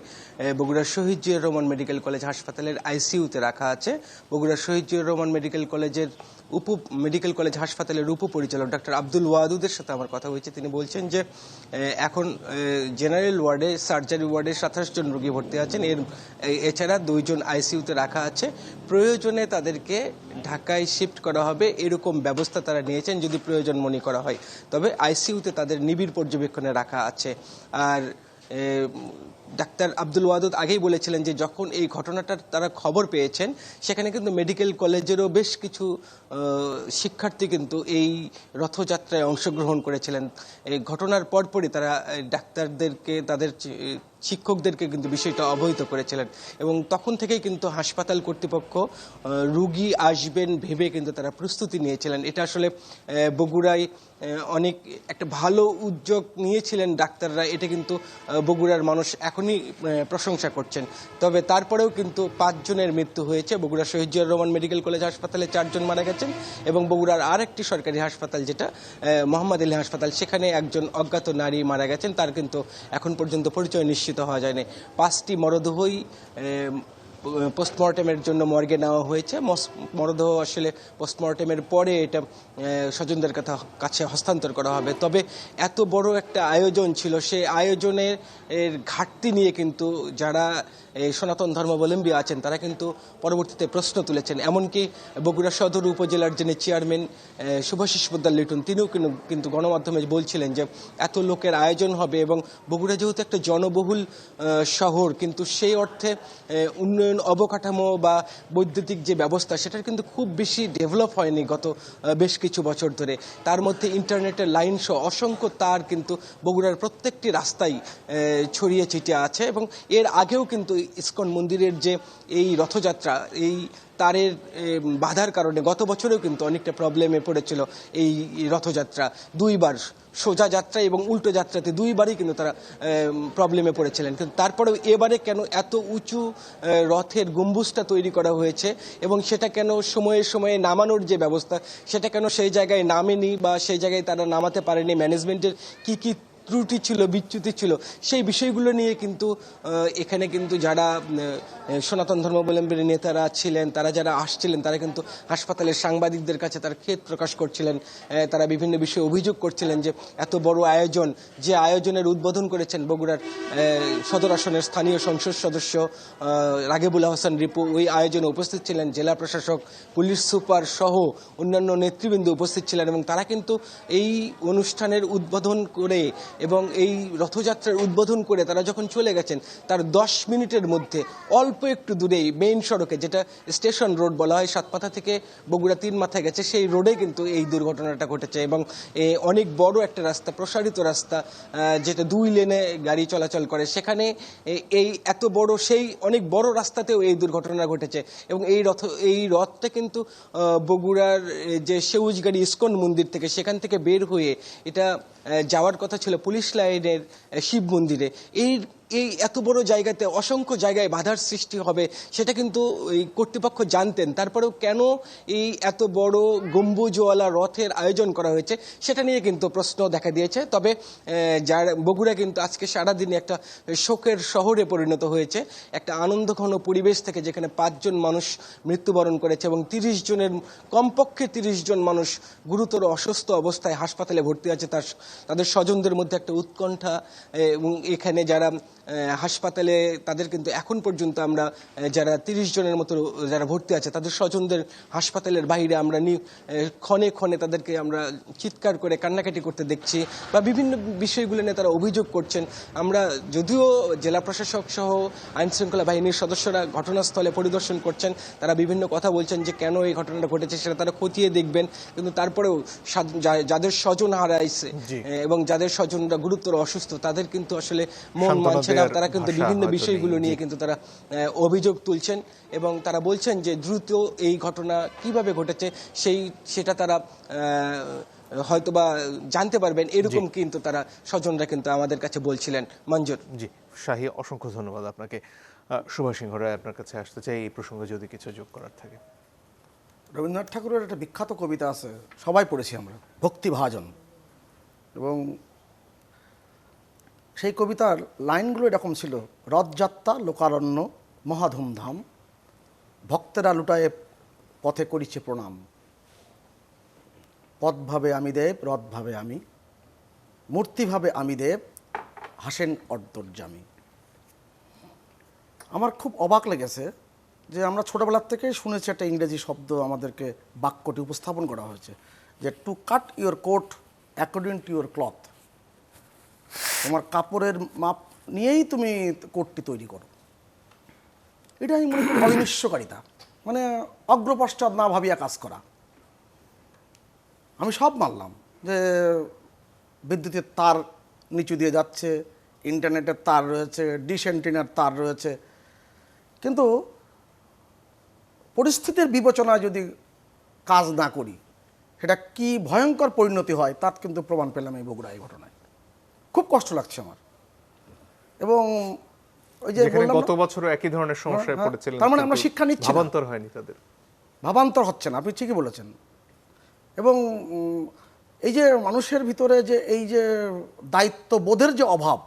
বগুড়া শহীদ জিয়াউর রহমান মেডিকেল কলেজ হাসপাতালের আইসিইউতে রাখা আছে। বগুড়া শহীদ জিয়াউর রহমান মেডিকেল কলেজ হাসপাতালের উপপরিচালক ডাক্তার আব্দুল ওয়াদুদের সাথে আমার কথা হয়েছে। তিনি বলছেন যে এখন জেনারেল ওয়ার্ডে, সার্জারি ওয়ার্ডে 27 জন রোগী ভর্তি আছেন। এছাড়া 2 জন আইসিইউতে রাখা আছে। প্রয়োজনে তাদেরকে ঢাকায় শিফট করা হবে, এরকম ব্যবস্থা তারা নিয়েছেন যদি প্রয়োজন মনে করা হয়। তবে আইসিইউতে তাদের নিবিড় পর্যবেক্ষণে রাখা আছে। আর ডাক্তার আব্দুল ওয়াদুদ আগেই বলেছিলেন যে যখন এই ঘটনাটার তারা খবর পেয়েছেন, সেখানে কিন্তু মেডিকেল কলেজেরও বেশ কিছু শিক্ষার্থী কিন্তু এই রথযাত্রায় অংশগ্রহণ করেছিলেন। এই ঘটনার পরপরই তারা ডাক্তারদেরকে, তাদের শিক্ষকদেরকে কিন্তু বিষয়টা অবহিত করেছিলেন, এবং তখন থেকেই কিন্তু হাসপাতাল কর্তৃপক্ষ রুগী আসবেন ভেবে কিন্তু তারা প্রস্তুতি নিয়েছিলেন। এটা আসলে বগুড়ায় অনেক একটা ভালো উদ্যোগ নিয়েছিলেন ডাক্তাররা। এটা কিন্তু বগুড়ার মানুষ এখনই প্রশংসা করছেন। তবে তারপরেও কিন্তু 5 জনের মৃত্যু হয়েছে। বগুড়া শহীদ জিয়াউর রহমান মেডিকেল কলেজ হাসপাতালে 4 জন মারা গেছেন, এবং বগুড়ার আরেকটি সরকারি হাসপাতাল যেটা মোহাম্মদ আলী হাসপাতাল, সেখানে একজন অজ্ঞাত নারী মারা গেছেন। তার কিন্তু এখন পর্যন্ত পরিচয় নিশ্চিত হওয়া যায়নি। 5টি মরদেহই পোস্টমর্টেমের জন্য মর্গে নেওয়া হয়েছে। মরদেহ আসলে পোস্টমর্টেমের পরে এটা স্বজনদের কাছে হস্তান্তর করা হবে। তবে এত বড় একটা আয়োজন ছিল, সেই আয়োজনের ঘাটতি নিয়ে কিন্তু যারা সনাতন ধর্মাবলম্বী আছেন তারা কিন্তু পরবর্তীতে প্রশ্ন তুলেছেন। এমনকি বগুড়া সদর উপজেলার যিনি চেয়ারম্যান শুভাশিস পোদ্দার লিটন, তিনিও কিন্তু গণমাধ্যমে বলছিলেন যে এত লোকের আয়োজন হবে, এবং বগুড়া যেহেতু একটা জনবহুল শহর, কিন্তু সেই অর্থে উন্নয়ন অবকাঠামো বা বৈদ্যুতিক যে ব্যবস্থা সেটার কিন্তু খুব বেশি ডেভেলপ হয়নি গত বেশ কিছু বছর ধরে। তার মধ্যে ইন্টারনেটের লাইন সহ অসংখ্য তার কিন্তু বগুড়ার প্রত্যেকটি রাস্তায় ছড়িয়ে ছিটিয়ে আছে, এবং এর আগেও কিন্তু ইসকন মন্দিরের যে এই রথযাত্রা, এই তারের বাধার কারণে গত বছরেও কিন্তু অনেকটা প্রবলেমে পড়েছিল এই রথযাত্রা। 2 বার সোজা যাত্রা এবং উল্টো যাত্রাতে 2 বারই কিন্তু তারা প্রবলেমে পড়েছিলেন। কিন্তু তারপরেও এবারে কেন এত উঁচু রথের গম্বুজটা তৈরি করা হয়েছে, এবং সেটা কেন সময়ে সময়ে নামানোর যে ব্যবস্থা সেটা কেন সেই জায়গায় নামেনি, বা সেই জায়গায় তারা নামাতে পারেনি, ম্যানেজমেন্টের কি ত্রুটি ছিল, বিচ্যুতি ছিল, সেই বিষয়গুলো নিয়ে কিন্তু এখানে কিন্তু যারা সনাতন ধর্মাবলম্বী নেতারা ছিলেন, তারা যারা আসছিলেন, তারা কিন্তু হাসপাতালের সাংবাদিকদের কাছে তার খেদ প্রকাশ করছিলেন। তারা বিভিন্ন বিষয়ে অভিযোগ করছিলেন যে এত বড় আয়োজন, যে আয়োজনের উদ্বোধন করেছেন বগুড়ার সদর আসনের স্থানীয় সংসদ সদস্য রাগিবুল হাসান রিপু, ওই আয়োজনে উপস্থিত ছিলেন জেলা প্রশাসক, পুলিশ সুপার সহ অন্যান্য নেতৃবৃন্দ উপস্থিত ছিলেন, এবং তারা কিন্তু এই অনুষ্ঠানের উদ্বোধন করে এবং এই রথযাত্রার উদ্বোধন করে তারা যখন চলে গেছেন, তার 10 মিনিটের মধ্যে অল্প একটু দূরেই মেইন সড়কে, যেটা স্টেশন রোড বলা হয়, সাতপাথা থেকে বগুড়া 3 মাথায় গেছে, সেই রোডে কিন্তু এই দুর্ঘটনাটা ঘটেছে। এবং অনেক বড় একটা রাস্তা, প্রসারিত রাস্তা, যেটা 2 লেনে গাড়ি চলাচল করে, সেখানে এই এত বড়, সেই অনেক বড় রাস্তাতেও এই দুর্ঘটনা ঘটেছে। এবং এই রথটা কিন্তু বগুড়ার যে সেউজগাড়ি ইস্কন মন্দির থেকে, সেখান থেকে বের হয়ে এটা যাওয়ার কথা ছিল পুলিশ লাইনের শিব মন্দিরে। এই এত বড় জায়গাতে অসংখ্য জায়গায় বাধার সৃষ্টি হবে সেটা কিন্তু এই কর্তৃপক্ষ জানতেন। তারপরেও কেন এই এত বড় গম্বুজওয়ালা রথের আয়োজন করা হয়েছে সেটা নিয়ে কিন্তু প্রশ্ন দেখা দিয়েছে। তবে যার বগুড়া কিন্তু আজকে সারাদিনে একটা শোকের শহরে পরিণত হয়েছে, একটা আনন্দঘন পরিবেশ থেকে, যেখানে 5 জন মানুষ মৃত্যুবরণ করেছে এবং 30 জনের, কমপক্ষে 30 জন মানুষ গুরুতর অসুস্থ অবস্থায় হাসপাতালে ভর্তি আছে। তাদের স্বজনদের মধ্যে একটা উৎকণ্ঠা, এবং এখানে যারা হাসপাতালে, তাদের কিন্তু এখন পর্যন্ত আমরা যারা 30 জনের মতো যারা ভর্তি আছে, তাদের স্বজনদের হাসপাতালের বাইরে আমরা ক্ষণে ক্ষণে তাদেরকে আমরা চিৎকার করে কান্নাকাটি করতে দেখছি, বা বিভিন্ন বিষয়গুলো নিয়ে তারা অভিযোগ করছেন। আমরা যদিও জেলা প্রশাসক সহ আইন শৃঙ্খলা বাহিনীর সদস্যরা ঘটনাস্থলে পরিদর্শন করছেন, তারা বিভিন্ন কথা বলছেন যে কেন এই ঘটনাটা ঘটেছে সেটা তারা খতিয়ে দেখবেন, কিন্তু তারপরেও যাদের স্বজন হারাইছে এবং যাদের স্বজনরা গুরুতর অসুস্থ, তাদের কিন্তু আসলে মন মানছে না। তারা কিন্তু বিভিন্ন বিষয়গুলো নিয়ে কিন্তু তারা অভিযোগ তুলছেন, এবং তারা বলছেন যে দ্রুত এই ঘটনা কিভাবে ঘটেছে সেটা তারা হয়তোবা জানতে পারবেন, এরকম কিন্তু তারা স্বজনরা কিন্তু আমাদের কাছে বলছিলেন। মঞ্জুর। জি শাহী, অসংখ্য ধন্যবাদ আপনাকে। সুভাষ সিংহ রায়, আপনার কাছে আসতে চাই এই প্রসঙ্গে যদি কিছু যোগ করার থাকে। রবীন্দ্রনাথ ঠাকুরের একটা বিখ্যাত কবিতা আছে, সবাই পড়েছি আমরা, ভক্তিভাজন, এবং সেই কবিতার লাইনগুলো এরকম ছিল: রথযাত্রা লোকারণ্য মহাধুমধাম, ভক্তেরা লুটায়ে পথে করিছে প্রণাম, পদভাবে আমি দেব, রথভাবে আমি, মূর্তিভাবে আমি দেব, হাসেন অন্তর্যামী। আমার খুব অবাক লেগেছে যে আমরা ছোটোবেলার থেকেই শুনেছি একটা ইংরেজি শব্দ, আমাদেরকে বাক্যটি উপস্থাপন করা হয়েছে যে to cut your coat according to your cloth, তোমার কাপড়ের মাপ নিয়েই তুমি কোটটি তৈরি করো। এটা আমি মনে করি অবিনিশ্বকারিতা, মানে অগ্রপশ্চাৎ না ভাবিয়া কাজ করা। আমি সব মানলাম যে বিদ্যুতের তার নিচু দিয়ে যাচ্ছে, ইন্টারনেটের তার রয়েছে, ডিশ অ্যান্টেনার তার রয়েছে, কিন্তু পরিস্থিতির বিবেচনায় যদি কাজ না করি সেটা কি ভয়ঙ্কর পরিণতি হয় তার কিন্তু প্রমাণ পেলাম এই বগুড়া এই ঘটনায়। খুব কষ্ট লাগছে আমার। এবং ওই যে বললাম গত বছর একই ধরনের সমস্যায় পড়েছিলেন, তার মানে আমরা শিক্ষা নিচ্ছি, ভাবান্তর হয়নি তাদের, ভাবান্তর হচ্ছে না, আপনি ঠিকই বলেছেন। এবং এই যে মানুষের ভিতরে যে এই যে দায়িত্ববোধের যে অভাব,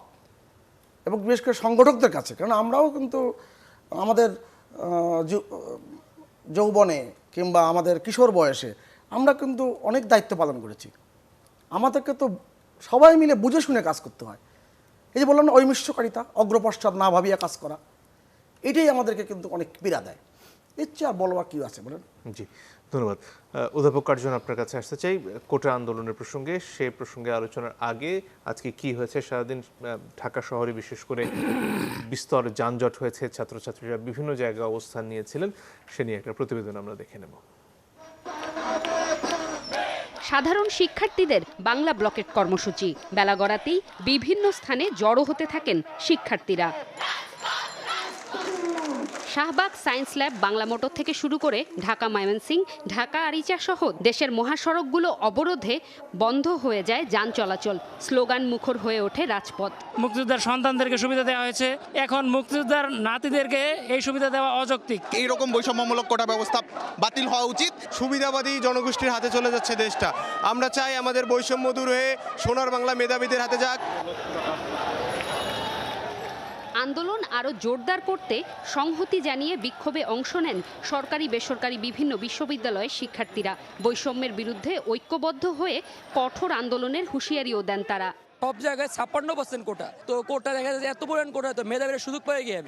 এবং বিশেষ করে সংগঠকদের কাছে, কারণ আমরাও কিন্তু আমাদের যৌবনে কিংবা আমাদের কিশোর বয়সে আমরা কিন্তু অনেক দায়িত্ব পালন করেছি, আমাদেরকে তো সবাই মিলে বুঝে শুনে কাজ করতে হয়। এই যে বললাম না, ঐমিষ্যকারিতা, অগ্রপশ্চাৎ না ভাবিয়া কাজ করা, এটাই আমাদেরকে কিন্তু অনেক পীড়া দেয়। এর চেয়ে আর বলবার কি আছে বলেন? জি ধন্যবাদ। অধ্যাপক কার্জন, আপনার কাছে আসতে চাই কোটা আন্দোলনের প্রসঙ্গে। সে প্রসঙ্গে আলোচনার আগে আজকে কি হয়েছে, সারাদিন ঢাকা শহরে বিশেষ করে বিস্তর যানজট হয়েছে, ছাত্রছাত্রীরা বিভিন্ন জায়গায় অবস্থান নিয়েছিলেন, সে নিয়ে একটা প্রতিবেদন আমরা দেখে নেব। সাধারণ শিক্ষার্থীদের বাংলা ব্লকেট কর্মসূচি, বেলা গড়াতেই বিভিন্ন স্থানে জড়ো হতে থাকেন শিক্ষার্থীরা। Shahbag science lab, Bangla motor থেকে শুরু করে ঢাকা ময়মনসিংহ, ঢাকা আরিচা সহ দেশের মহাসড়কগুলো অবরোধে বন্ধ হয়ে যায় যান চলাচল। স্লোগান মুখর হয়ে ওঠে রাজপথ। মুক্তিযোদ্ধার সন্তানদেরকে সুবিধা দেওয়া হয়েছে, এখন মুক্তিযোদ্ধার নাতিদেরকে এই সুবিধা দেওয়া অযৌক্তিক। এইরকম বৈষম্যমূলক কোটা ব্যবস্থা বাতিল হওয়া উচিত। সুবিধাবাদী জনগোষ্ঠীর হাতে চলে যাচ্ছে দেশটা। আমরা চাই আমাদের বৈষম্য দূর হয়ে সোনার বাংলা মেধাবীদের হাতে যাক। আন্দোলন আরও জোরদার করতে সংহতি জানিয়ে বিক্ষোভে অংশ নেন সরকারি বেসরকারি বিভিন্ন বিশ্ববিদ্যালয়ের শিক্ষার্থীরা। বৈষম্যের বিরুদ্ধে ঐক্যবদ্ধ হয়ে কঠোর আন্দোলনের হুঁশিয়ারিও দেন তারা। সব জায়গায় 56% কোটা, তো কোটা দেখা যাচ্ছে এত পরিমাণ কোটা, তো মেধাবীরা সুযোগ পেয়ে গিয়ে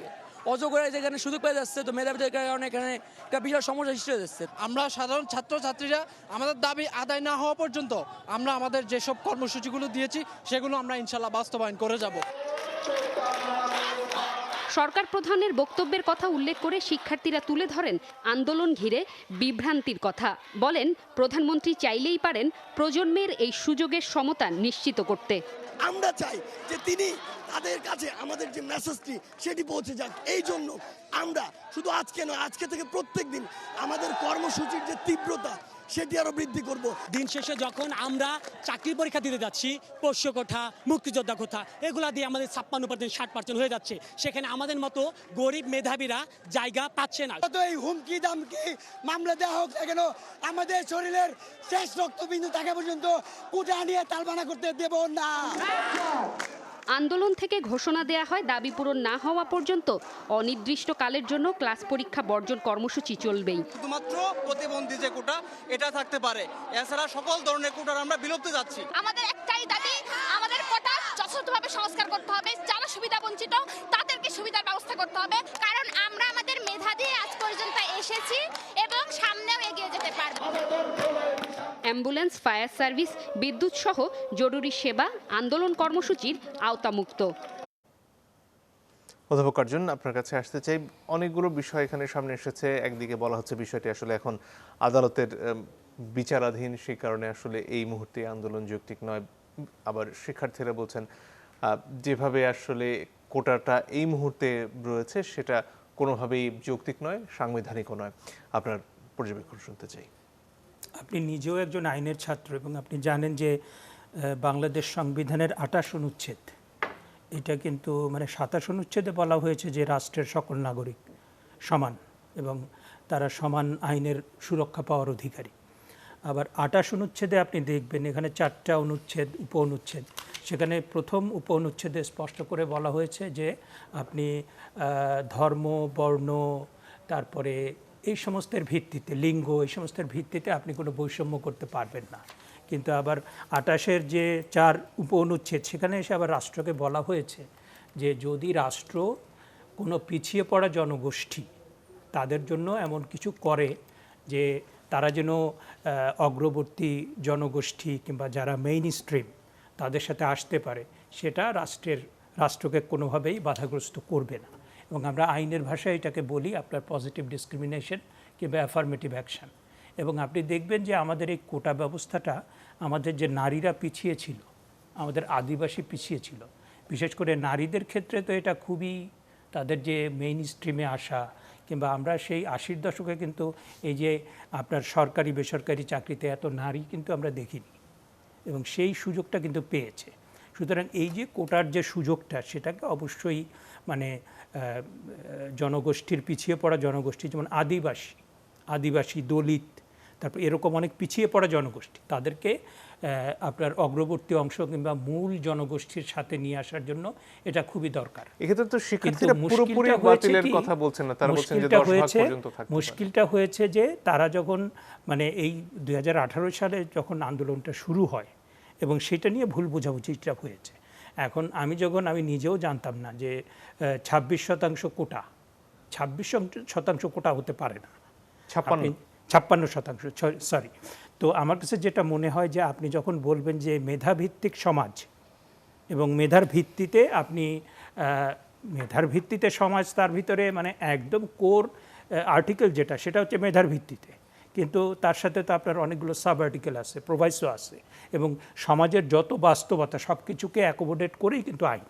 অযোগ্যরা যেখানে সুযোগ পেয়ে যাচ্ছে, তো মেধাবীদের কারণে এখানে একটা বিশাল সমস্যা সৃষ্টি হয়ে যাচ্ছে। আমরা সাধারণ ছাত্রছাত্রীরা আমাদের দাবি আদায় না হওয়া পর্যন্ত আমরা আমাদের যেসব কর্মসূচিগুলো দিয়েছি সেগুলো আমরা ইনশাল্লাহ বাস্তবায়ন করে যাব। সরকার প্রধানের বক্তব্যের কথা উল্লেখ করে শিক্ষার্থীরা তুলে ধরেন আন্দোলন ঘিরে বিভ্রান্তির কথা। বলেন, প্রধানমন্ত্রী চাইলেই পারেন প্রজন্মের এই সুযোগের সমতা নিশ্চিত করতে। আমরা চাই যে তিনি তাদের কাছে আমাদের যে মেসেজটি সেটি পৌঁছে যাক। এই জন্য আমরা শুধু আজকে নয়, আজকে থেকে প্রত্যেক দিন আমাদের কর্মসূচির যে তীব্রতা সেটি আরো বৃদ্ধি করব। দিন শেষে যখন আমরা চাকরির পরীক্ষা দিতে যাচ্ছি, পোষ্য কোঠা, মুক্তিযোদ্ধা কোঠা, এগুলা দিয়ে আমাদের 56% 60% হয়ে যাচ্ছে। সেখানে আমাদের মতো গরিব মেধাবীরা জায়গা পাচ্ছে না। তো এই হুমকি দামকি মামলা দেওয়া হোক না কেন, আমাদের শরীরের শেষ রক্তবিন্দু থাকা পর্যন্ত কোটা নিয়ে তালবানা করতে দেব না। আন্দোলন থেকে ঘোষণা দেয়া হয় দাবি পূরণ না হওয়া পর্যন্ত অনির্দিষ্টকালের জন্য ক্লাস পরীক্ষা বর্জন কর্মসূচি চলবেই। শুধুমাত্র প্রতিবন্ধী যে কোটা এটা থাকতে পারে, এছাড়া সকল ধরনের কোটার আমরা বিলুপ্ত যাচ্ছি। আমাদের একটাই দাবি, আমাদের কোটা যথাযথভাবে সংস্কার করতে হবে। যারা সুবিধা বঞ্চিত তাদেরকে সুবিধার ব্যবস্থা করতে হবে, কারণ আমরা আমাদের মেধা দিয়ে আজ পর্যন্ত এসেছি এবং সামনেও এগিয়ে যেতে পারব। অ্যাম্বুলেন্স, ফায়ার সার্ভিস, বিদ্যুৎ সহ জরুরি সেবা আন্দোলন কর্মসূচির আওতামুক্ত। অধ্যাপক অর্জুন, আপনার কাছে আসতে চাই। অনেকগুলো বিষয় এখানে সামনে এসেছে। একদিকে বলা হচ্ছে বিষয়টি আসলে এখন আদালতের বিচারাধীন, সেই কারণে আসলে এই মুহূর্তে আন্দোলন যৌক্তিক নয়। আবার শিক্ষার্থীরা বলছেন যেভাবে আসলে কোটাটা এই মুহূর্তে রয়েছে সেটা কোনোভাবেই যৌক্তিক নয়, সাংবিধানিকও নয়। আপনার পর্যবেক্ষণ শুনতে চাই। আপনি নিজেও একজন আইনের ছাত্র এবং আপনি জানেন যে বাংলাদেশ সংবিধানের 28 অনুচ্ছেদ, এটা কিন্তু মানে 27 অনুচ্ছেদে বলা হয়েছে যে রাষ্ট্রের সকল নাগরিক সমান এবং তারা সমান আইনের সুরক্ষা পাওয়ার অধিকারী। আবার 28 অনুচ্ছেদে আপনি দেখবেন এখানে 4টা অনুচ্ছেদ, উপ অনুচ্ছেদ। সেখানে প্রথম উপ অনুচ্ছেদে স্পষ্ট করে বলা হয়েছে যে আপনি ধর্ম, বর্ণ, তারপরে এই সমস্তের ভিত্তিতে, লিঙ্গ, এই সমস্তের ভিত্তিতে আপনি কোনো বৈষম্য করতে পারবেন না। কিন্তু আবার 28-এর যে 4 উপ অনুচ্ছেদ, সেখানে এসে আবার রাষ্ট্রকে বলা হয়েছে যে যদি রাষ্ট্র কোনো পিছিয়ে পড়া জনগোষ্ঠী তাদের জন্য এমন কিছু করে যে তারা যেন অগ্রবর্তী জনগোষ্ঠী কিংবা যারা মেইন স্ট্রিম তাদের সাথে আসতে পারে, সেটা রাষ্ট্রকে কোনোভাবেই বাধাগ্রস্ত করবে না। এবং আমরা আইনের ভাষায় এটাকে বলি আপনার পজিটিভ ডিসক্রিমিনেশন কিংবা অ্যাফার্মেটিভ অ্যাকশন। এবং আপনি দেখবেন যে আমাদের এই কোটা ব্যবস্থাটা আমাদের যে নারীরা পিছিয়ে ছিল, আমাদের আদিবাসী পিছিয়ে ছিল, বিশেষ করে নারীদের ক্ষেত্রে তো এটা খুবই, তাদের যে মেইন স্ট্রিমে আসা কিংবা আমরা সেই 80-র দশকে কিন্তু এই যে আপনার সরকারি বেসরকারি চাকরিতে এত নারী কিন্তু আমরা দেখিনি এবং সেই সুযোগটা কিন্তু পেয়েছে। সুতরাং এই যে কোটার যে সুযোগটা সেটাকে অবশ্যই মানে জনগোষ্ঠীর পিছিয়ে পড়া জনগোষ্ঠী, যেমন আদিবাসী, দলিত, তারপর এরকম অনেক পিছিয়ে পড়া জনগোষ্ঠী, তাদেরকে আপনার অগ্রবর্তী অংশ কিংবা মূল জনগোষ্ঠীর সাথে নিয়ে আসার জন্য এটা খুবই দরকার। এক্ষেত্রে তো শিক্ষার্থীরা পুরোপুরি বাতিলের কথা বলছেন না, তারা বলছেন যে 10 ভাগ পর্যন্ত থাকবে। মুশকিলটা হয়েছে যে তারা যখন মানে এই 2018 সালে যখন আন্দোলনটা শুরু হয় এবং সেটা নিয়ে ভুল বোঝাবুঝিটা হয়েছে। এখন আমি নিজেও জানতাম না যে 26% কোটা, 26% কোটা হতে পারে না, 56%, সরি। তো আমার কাছে যেটা মনে হয় যে আপনি যখন বলবেন যে মেধাভিত্তিক সমাজ এবং মেধার ভিত্তিতে সমাজ, তার ভিতরে মানে একদম কোর আর্টিকেল যেটা সেটা হচ্ছে মেধার ভিত্তিতে, কিন্তু তার সাথে তো আপনার অনেকগুলো সাব আর্টিকেল আছে, প্রোভাইসও আছে এবং সমাজের যত বাস্তবতা সব কিছুকে অ্যাকোমোডেট করেই কিন্তু আইন,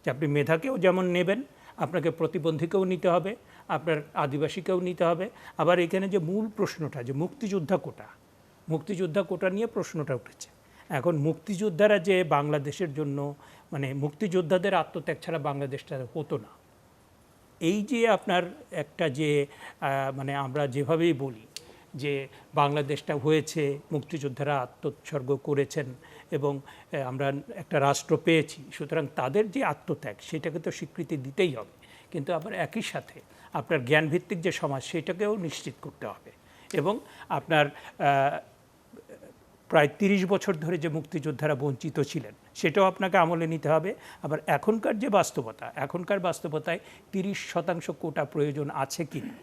যে আপনি মেধাকেও যেমন নেবেন আপনাকে প্রতিবন্ধীকেও নিতে হবে, আপনার আদিবাসীকেও নিতে হবে। আবার এখানে যে মূল প্রশ্নটা যে মুক্তিযোদ্ধা কোটা নিয়ে প্রশ্নটা উঠেছে। এখন মুক্তিযোদ্ধারা যে বাংলাদেশের জন্য মানে মুক্তিযোদ্ধাদের আত্মত্যাগ ছাড়া বাংলাদেশটা হতো না। এই যে আপনার একটা যে মানে আমরা যেভাবেই বলি যে বাংলাদেশটা হয়েছে মুক্তিযোদ্ধারা আত্মোৎসর্গ করেছেন এবং আমরা একটা রাষ্ট্র পেয়েছি, সুতরাং তাদের যে আত্মত্যাগ সেটাকে তো স্বীকৃতি দিতেই হবে, কিন্তু আবার একই সাথে আপনার জ্ঞানভিত্তিক যে সমাজ সেটাকেও নিশ্চিত করতে হবে। এবং আপনার প্রায় ৩০ বছর ধরে যে মুক্তিযোদ্ধারা বঞ্চিত ছিলেন সেটাও আপনাকে আমলে নিতে হবে। আবার এখনকার যে বাস্তবতায় ৩০% কোটা প্রয়োজন আছে কি না,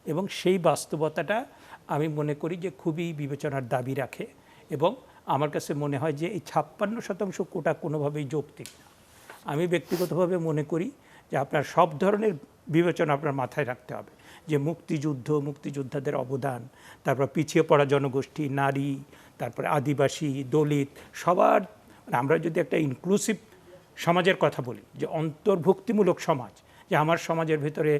এবং সেই বাস্তবতাটা আমি মনে করি যে খুবই বিবেচনার দাবি রাখে। এবং আমার কাছে মনে হয় যে এই ৫৬% কোটা কোনোভাবেই যৌক্তিক না। আমি ব্যক্তিগতভাবে মনে করি যে আপনার সব ধরনের বিবেচনা আপনার মাথায় রাখতে হবে, যে মুক্তিযোদ্ধাদের অবদান, তারপর পিছিয়ে পড়া জনগোষ্ঠী, নারী, তারপরে আদিবাসী, দলিত, সবার আমরা যদি একটা ইনক্লুসিভ সমাজের কথা বলি, যে অন্তর্ভুক্তিমূলক সমাজ, যে আমার সমাজের ভিতরে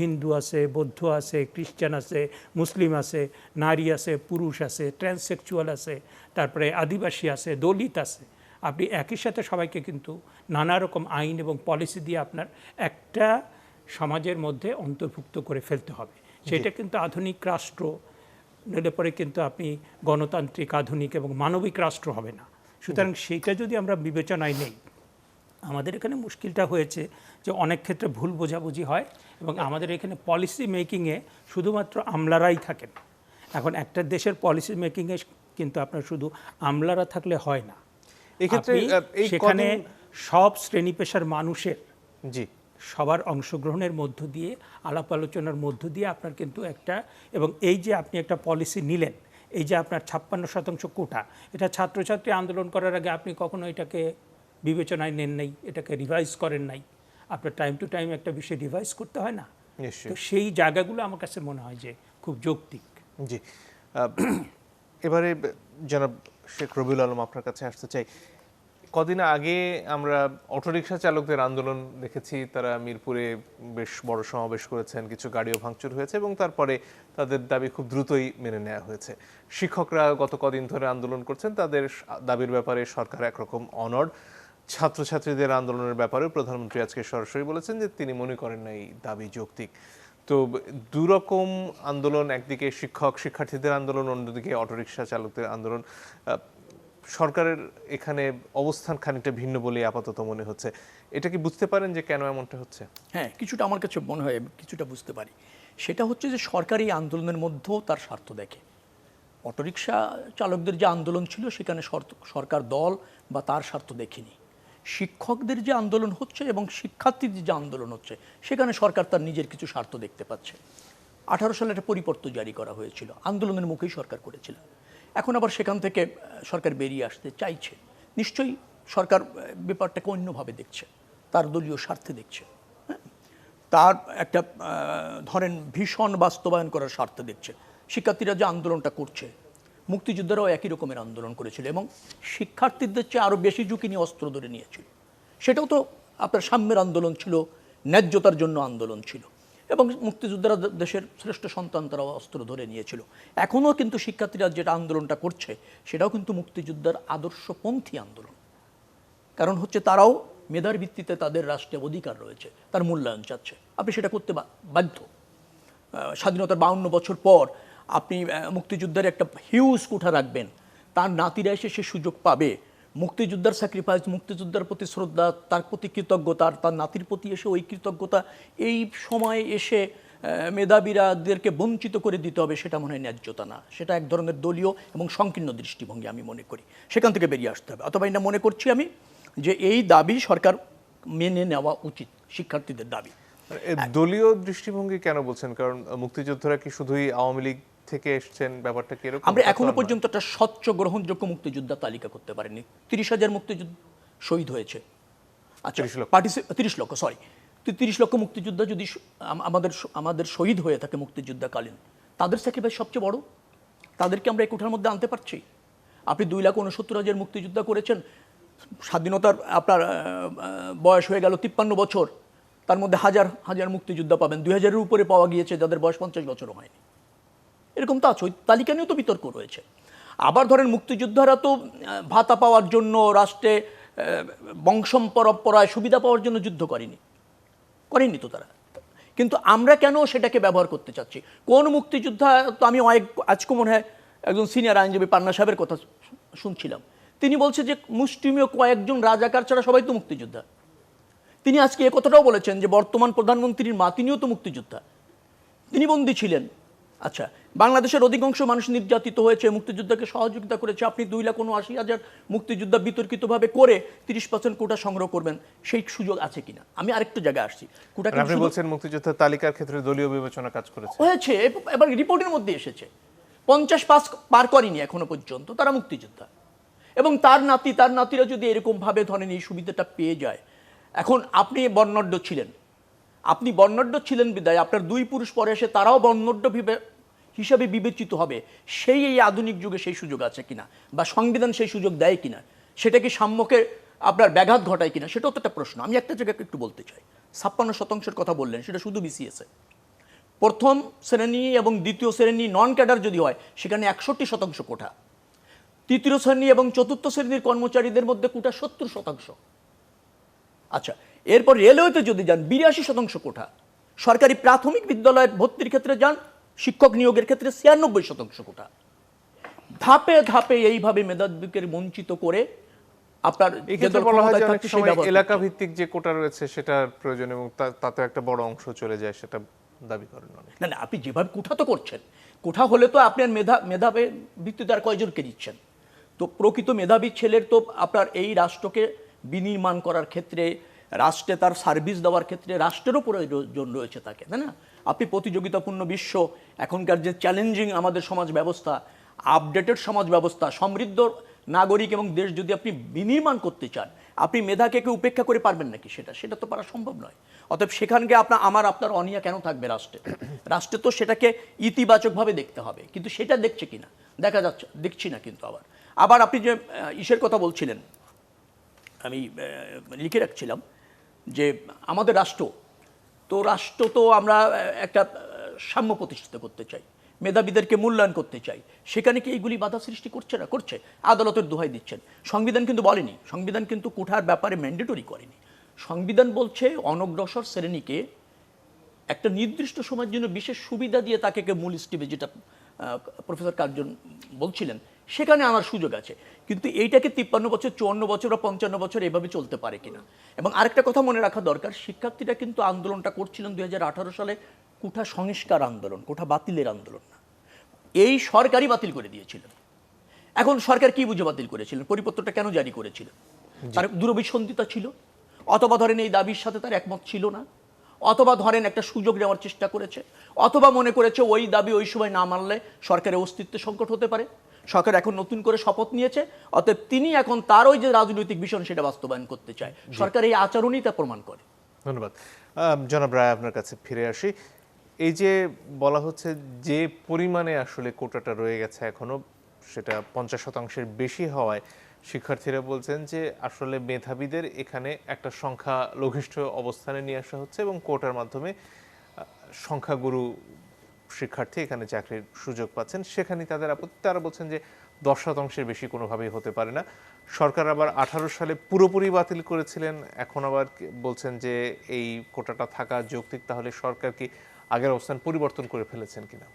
হিন্দু আছে, বৌদ্ধ আছে, খ্রিস্টান আছে, মুসলিম আছে, নারী আছে, পুরুষ আছে, ট্রান্সসেক্সুয়াল আছে, তারপরে আদিবাসী আছে, দলিত আছে, আপনি একই সাথে সবাইকে কিন্তু নানা রকম আইন এবং পলিসি দিয়ে আপনার একটা সমাজের মধ্যে অন্তর্ভুক্ত করে ফেলতে হবে। সেটা কিন্তু আধুনিক রাষ্ট্র নিলে পরে কিন্তু আপনি গণতান্ত্রিক, আধুনিক এবং মানবিক রাষ্ট্র হবে না। সুতরাং সেইটা যদি আমরা বিবেচনায় নেই, আমাদের এখানে মুশকিলটা হয়েছে যে অনেক ক্ষেত্রে ভুল বোঝাবুঝি হয় এবং আমাদের এখানে পলিসি মেকিংয়ে শুধুমাত্র আমলারাই থাকেন। এখন একটা দেশের পলিসি মেকিংয়ে কিন্তু আপনার শুধু আমলারা থাকলে হয় না, এক্ষেত্রে সেখানে সব শ্রেণী পেশার মানুষের সবার অংশগ্রহণের মধ্য দিয়ে, আলাপ আলোচনার মধ্য দিয়ে আপনার কিন্তু একটা, এবং এই যে আপনি একটা পলিসি নিলেন, এই যে আপনার ৫৬% কোটা, এটা ছাত্রছাত্রী আন্দোলন করার আগে আপনি কখনো এটাকে বিবেচনায় নেন নাই, এটাকে রিভাইজ করেন নাই। আপনার টাইম টু টাইম একটা বিষয় রিভাইজ করতে হয় না? তো সেই জায়গাগুলো আমার কাছে মনে হয় যে খুব যৌক্তিক। জি, এবারে জনাব শেখ রবিউল আলম আপনার কাছে আসতে চাই। কদিন আগে আমরা অটোরিকশা চালকদের আন্দোলন দেখেছি, তারা মিরপুরে বেশ বড় সমাবেশ করেছেন, কিছু গাড়িও ভাঙচুর হয়েছে এবং তারপরে তাদের দাবি খুব দ্রুতই মেনে নেওয়া হয়েছে। শিক্ষকরা গত কদিন ধরে আন্দোলন করছেন, তাদের দাবির ব্যাপারে সরকার একরকম অনড়। ছাত্রছাত্রীদের আন্দোলনের ব্যাপারেও প্রধানমন্ত্রী আজকে সরাসরি বলেছেন যে তিনি মনে করেন না এই দাবি যৌক্তিক। তো দুরকম আন্দোলন, একদিকে শিক্ষার্থীদের আন্দোলন, অন্যদিকে অটোরিকশা চালকদের আন্দোলন। সরকারের এখানে অবস্থান খানিকটা ভিন্ন বলে আপাতত মনে হচ্ছে। এটা কি বুঝতে পারেন যে কেন এমনটা হচ্ছে? হ্যাঁ, কিছুটা আমার কাছে মনে হয়, কিছুটা বুঝতে পারি। সেটা হচ্ছে যে সরকারি আন্দোলনের মধ্যেও তার স্বার্থ দেখে। অটোরিকশা চালকদের যে আন্দোলন ছিল সেখানে সরকার দল বা তার স্বার্থ দেখেনি। শিক্ষকদের যে আন্দোলন হচ্ছে এবং শিক্ষার্থীদের যে আন্দোলন হচ্ছে সেখানে সরকার তার নিজের কিছু স্বার্থ দেখতে পাচ্ছে। 18 সালে একটা পরিপত্র জারি করা হয়েছিল, আন্দোলনের মুখেই সরকার করেছিল। এখন আবার সেখান থেকে সরকার বেরিয়ে আসতে চাইছে। নিশ্চয়ই সরকার ব্যাপারটাকে অন্যভাবে দেখছে, তার দলীয় স্বার্থে দেখছে, তার একটা ধরেন ভীষণ বাস্তবায়ন করার স্বার্থে দেখছে। শিক্ষার্থীরা যে আন্দোলনটা করছে, মুক্তিযোদ্ধারাও একই রকমের আন্দোলন করেছিল এবং শিক্ষার্থীদের চেয়ে আরও বেশি ঝুঁকি নিয়ে অস্ত্র ধরে নিয়েছিল। সেটাও তো আপনার সাম্যের আন্দোলন ছিল, ন্যায্যতার জন্য আন্দোলন ছিল, এবং মুক্তিযোদ্ধারা দেশের শ্রেষ্ঠ সন্তান, তারাও অস্ত্র ধরে নিয়েছিল। এখনও কিন্তু শিক্ষার্থীরা যেটা আন্দোলনটা করছে সেটাও কিন্তু মুক্তিযোদ্ধার আদর্শপন্থী আন্দোলন। কারণ হচ্ছে তারাও মেধার ভিত্তিতে তাদের রাষ্ট্রে অধিকার রয়েছে, তার মূল্যায়ন চাচ্ছে। আপনি সেটা করতে বাধ্য। স্বাধীনতার 52 বছর পর আপনি মুক্তিযোদ্ধার একটা হিউজ কোঠা রাখবেন, তার নাতিরা এসে সে সুযোগ পাবে। মুক্তিযোদ্ধার স্যাক্রিফাইস, মুক্তিযোদ্ধার প্রতি শ্রদ্ধা, তার প্রতি কৃতজ্ঞতা, তার নাতির প্রতি এসে ওই কৃতজ্ঞতা এই সময়ে এসে মেধাবীরাদেরকে বঞ্চিত করে দিতে হবে, সেটা মনে হয় ন্যায্যতা না। সেটা এক ধরনের দলীয় এবং সংকীর্ণ দৃষ্টিভঙ্গি আমি মনে করি। সেখান থেকে বেরিয়ে আসতে হবে। অথবা এটা মনে করছি আমি যে এই দাবি সরকার মেনে নেওয়া উচিত, শিক্ষার্থীদের দাবি। দলীয় দৃষ্টিভঙ্গি কেন বলছেন? কারণ মুক্তিযোদ্ধারা কি শুধুই আওয়ামী লীগ থেকে এসেছেন? ব্যাপারটা কি এরকম? আমরা এখনো পর্যন্ত একটা স্বচ্ছ গ্রহণযোগ্য মুক্তিযোদ্ধা তালিকা করতে পারিনি। 30,000 মুক্তিযোদ্ধা শহীদ হয়েছে। আচ্ছা, 30 লক্ষ, সরি, 30 লক্ষ মুক্তিযোদ্ধা যদি আমাদের শহীদ হয়ে থাকে মুক্তিযুদ্ধকালীন, তাদের স্যাক্রিফাইস সবচেয়ে বড়। তাদেরকে আমরা এই কোঠার মধ্যে আনতে পারছি? আপনি 2,69,000 মুক্তিযোদ্ধা করেছেন, স্বাধীনতার আপনার বয়স হয়ে গেল 53 বছর, তার মধ্যে হাজার হাজার মুক্তিযোদ্ধা পাবেন, 2000-এর উপরে পাওয়া গিয়েছে যাদের বয়স 50 বছরও হয়নি। এরকম তো আছে, ওই তালিকা নিয়েও তো বিতর্ক রয়েছে। আবার ধরেন মুক্তিযোদ্ধারা তো ভাতা পাওয়ার জন্য, রাষ্ট্রে বংশম পরম্পরায় সুবিধা পাওয়ার জন্য যুদ্ধ করেনি তো তারা। কিন্তু আমরা কেন সেটাকে ব্যবহার করতে চাচ্ছি? কোন মুক্তিযোদ্ধা, তো আমি আজকে মনে হয় একজন সিনিয়র আইনজীবী পান্না সাহেবের কথা শুনছিলাম, তিনি বলছে যে মুষ্টিমেয় কয়েকজন রাজাকার ছাড়া সবাই তো মুক্তিযোদ্ধা। তিনি আজকে এ কথাটাও বলেছেন যে বর্তমান প্রধানমন্ত্রীর মা, তিনিও তো মুক্তিযোদ্ধা, তিনি বন্দী ছিলেন। আচ্ছা, বাংলাদেশের অধিকাংশ মানুষ নির্যাতিত হয়েছে, মুক্তিযোদ্ধাকে সহযোগিতা করেছে, আপনি 2,79,000 মুক্তিযোদ্ধা বিতর্কিতভাবে করে 30% কোটা সংগ্রহ করবেন, সেই সুযোগ আছে কিনা? আমি আরেকটু জায়গায় আসছি। আপনি বলছেন মুক্তিযোদ্ধার তালিকার ক্ষেত্রে দলীয় বিবেচনা কাজ করেছে, হয়েছে, এবার রিপোর্টের মধ্যে এসেছে 50 পার করেনি এখনো পর্যন্ত তারা মুক্তিযোদ্ধা। এবং তার নাতিরা যদি এরকম ভাবে ধরেন এই সুবিধাটা পেয়ে যায়। এখন আপনি বর্ণাঢ্য ছিলেন বিদায় আপনার 2 পুরুষ পরে এসে তারাও বর্ণাঢ্য হিসাবে বিবেচিত হবে, এই আধুনিক যুগে সেই সুযোগ আছে কিনা, বা সংবিধান সেই সুযোগ দেয় কিনা, সেটা কি সাম্যকে আপনার ব্যাঘাত ঘটায় কিনা, সেটাও তো একটা প্রশ্ন। আমি একটা জায়গায় একটু বলতে চাই, 56% কথা বললেন, সেটা শুধু বিসিএসে। প্রথম শ্রেণী এবং দ্বিতীয় শ্রেণী নন ক্যাডার যদি হয় সেখানে 61% কোটা, তৃতীয় শ্রেণী এবং চতুর্থ শ্রেণীর কর্মচারীদের মধ্যে কোটা 70%। আচ্ছা, এরপর রেলওয়েতে যদি যান 82% কোটা, সরকারি প্রাথমিক বিদ্যালয়ে ভর্তির ক্ষেত্রে যান, শিক্ষক নিয়োগের ক্ষেত্রে 96% কোটা। ধাপে ধাপে এইভাবে মেধাবীকে বঞ্চিত করে আপনার এলাকা ভিত্তিক যে কোটা রয়েছে সেটার প্রয়োজন, এবং তাতে একটা বড় অংশ চলে যায়, সেটা দাবি করেন অনেক। না, আপনি যেভাবে কোঠা তো করছেন, কোঠা হলে তো আপনার মেধাবে ভিত্তিতে আর কয়জনকে দিচ্ছেন? তো প্রকৃত মেধাবী ছেলের তো আপনার এই রাষ্ট্রকে বিনির্মাণ করার ক্ষেত্রে, রাষ্ট্রে তার সার্ভিস দেওয়ার ক্ষেত্রে রাষ্ট্রেরও প্রয়োজন রয়েছে তাকে, তাই না? আপনি প্রতিযোগিতাপূর্ণ বিশ্ব, এখনকার যে চ্যালেঞ্জিং আমাদের সমাজ ব্যবস্থা, আপডেটেড সমাজ ব্যবস্থা, সমৃদ্ধ নাগরিক এবং দেশ যদি আপনি বিনির্মাণ করতে চান, আপনি মেধাকে উপেক্ষা করে পারবেন নাকি? সেটা তো পারা সম্ভব নয়। অতএব সেখানকে আপনার অনিয়া কেন থাকবে রাষ্ট্রে তো সেটাকে ইতিবাচকভাবে দেখতে হবে, কিন্তু সেটা দেখছে কিনা দেখছি না। কিন্তু আবার আপনি যে ইসের কথা বলছিলেন, আমি লিখে রাখছিলাম যে আমাদের রাষ্ট্র তো আমরা একটা সাম্য প্রতিষ্ঠিত করতে চাই, মেধাবীদেরকে মূল্যায়ন করতে চাই, সেখানে কি এইগুলি বাধা সৃষ্টি করছে? আদালতের দোহাই দিচ্ছেন। সংবিধান কিন্তু বলেনি, সংবিধান কিন্তু কোঠার ব্যাপারে ম্যান্ডেটরি করেনি। সংবিধান বলছে অনগ্রসর শ্রেণীকে একটা নির্দিষ্ট সময়ের জন্য বিশেষ সুবিধা দিয়ে তাকে মূল স্টিপে, যেটা প্রফেসর কার্জন বলছিলেন, সেখানে আমার সুযোগ আছে। কিন্তু এইটাকে 53 বছর, 54 বছর বা 55 বছর এভাবে চলতে পারে কিনা। এবং আরেকটা কথা মনে রাখা দরকার, শিক্ষার্থীরা কিন্তু আন্দোলনটা করছিলেন 2018 সালে কোঠা সংস্কার আন্দোলন, কোঠা বাতিলের আন্দোলন না। এই সরকারই বাতিল করে দিয়েছিলেন। এখন সরকার কি বুঝে বাতিল করেছিলেন? পরিপত্রটা কেন জারি করেছিলেন? তার দূরভিসন্ধিতা ছিল, অথবা ধরেন এই দাবির সাথে তার একমত ছিল না, অথবা ধরেন একটা সুযোগ নেওয়ার চেষ্টা করেছে, অথবা মনে করেছে ওই দাবি ওই সময় না মানলে সরকারের অস্তিত্বের সংকট হতে পারে। সরকার এখন নতুন করে শপথ নিয়েছে, অতএব তিনি এখন তার ওই যে রাজনৈতিক বিষয় সেটা বাস্তবায়ন করতে চায়। সরকার এই আচরণই তা প্রমাণ করে। ধন্যবাদ। জনাব রায়, আপনার কাছে ফিরে আসি। এই যে বলা হচ্ছে যে পরিমাণে আসলে কোটাটা রয়ে গেছে এখনো, সেটা 50%-এর বেশি হওয়ায় শিক্ষার্থীরা বলছেন যে আসলে মেধাবীদের এখানে একটা সংখ্যালঘিষ্ঠ অবস্থানে নিয়ে আসা হচ্ছে, এবং কোটার মাধ্যমে সংখ্যাগুরু শিক্ষার্থী এখানে চাকরির সুযোগ পাচ্ছেন। সেখানে তাদের আপত্তি, তারা বলছেন যে 10%-এর বেশি কোনোভাবেই হতে পারে না। সরকার আবার 18 সালে পুরোপুরি বাতিল করেছিলেন, এখন আবার বলছেন যে এই কোটাটা থাকা যৌক্তিক। তাহলে সরকার কি আগের অবস্থান পরিবর্তন করে ফেলেছেন কিনা?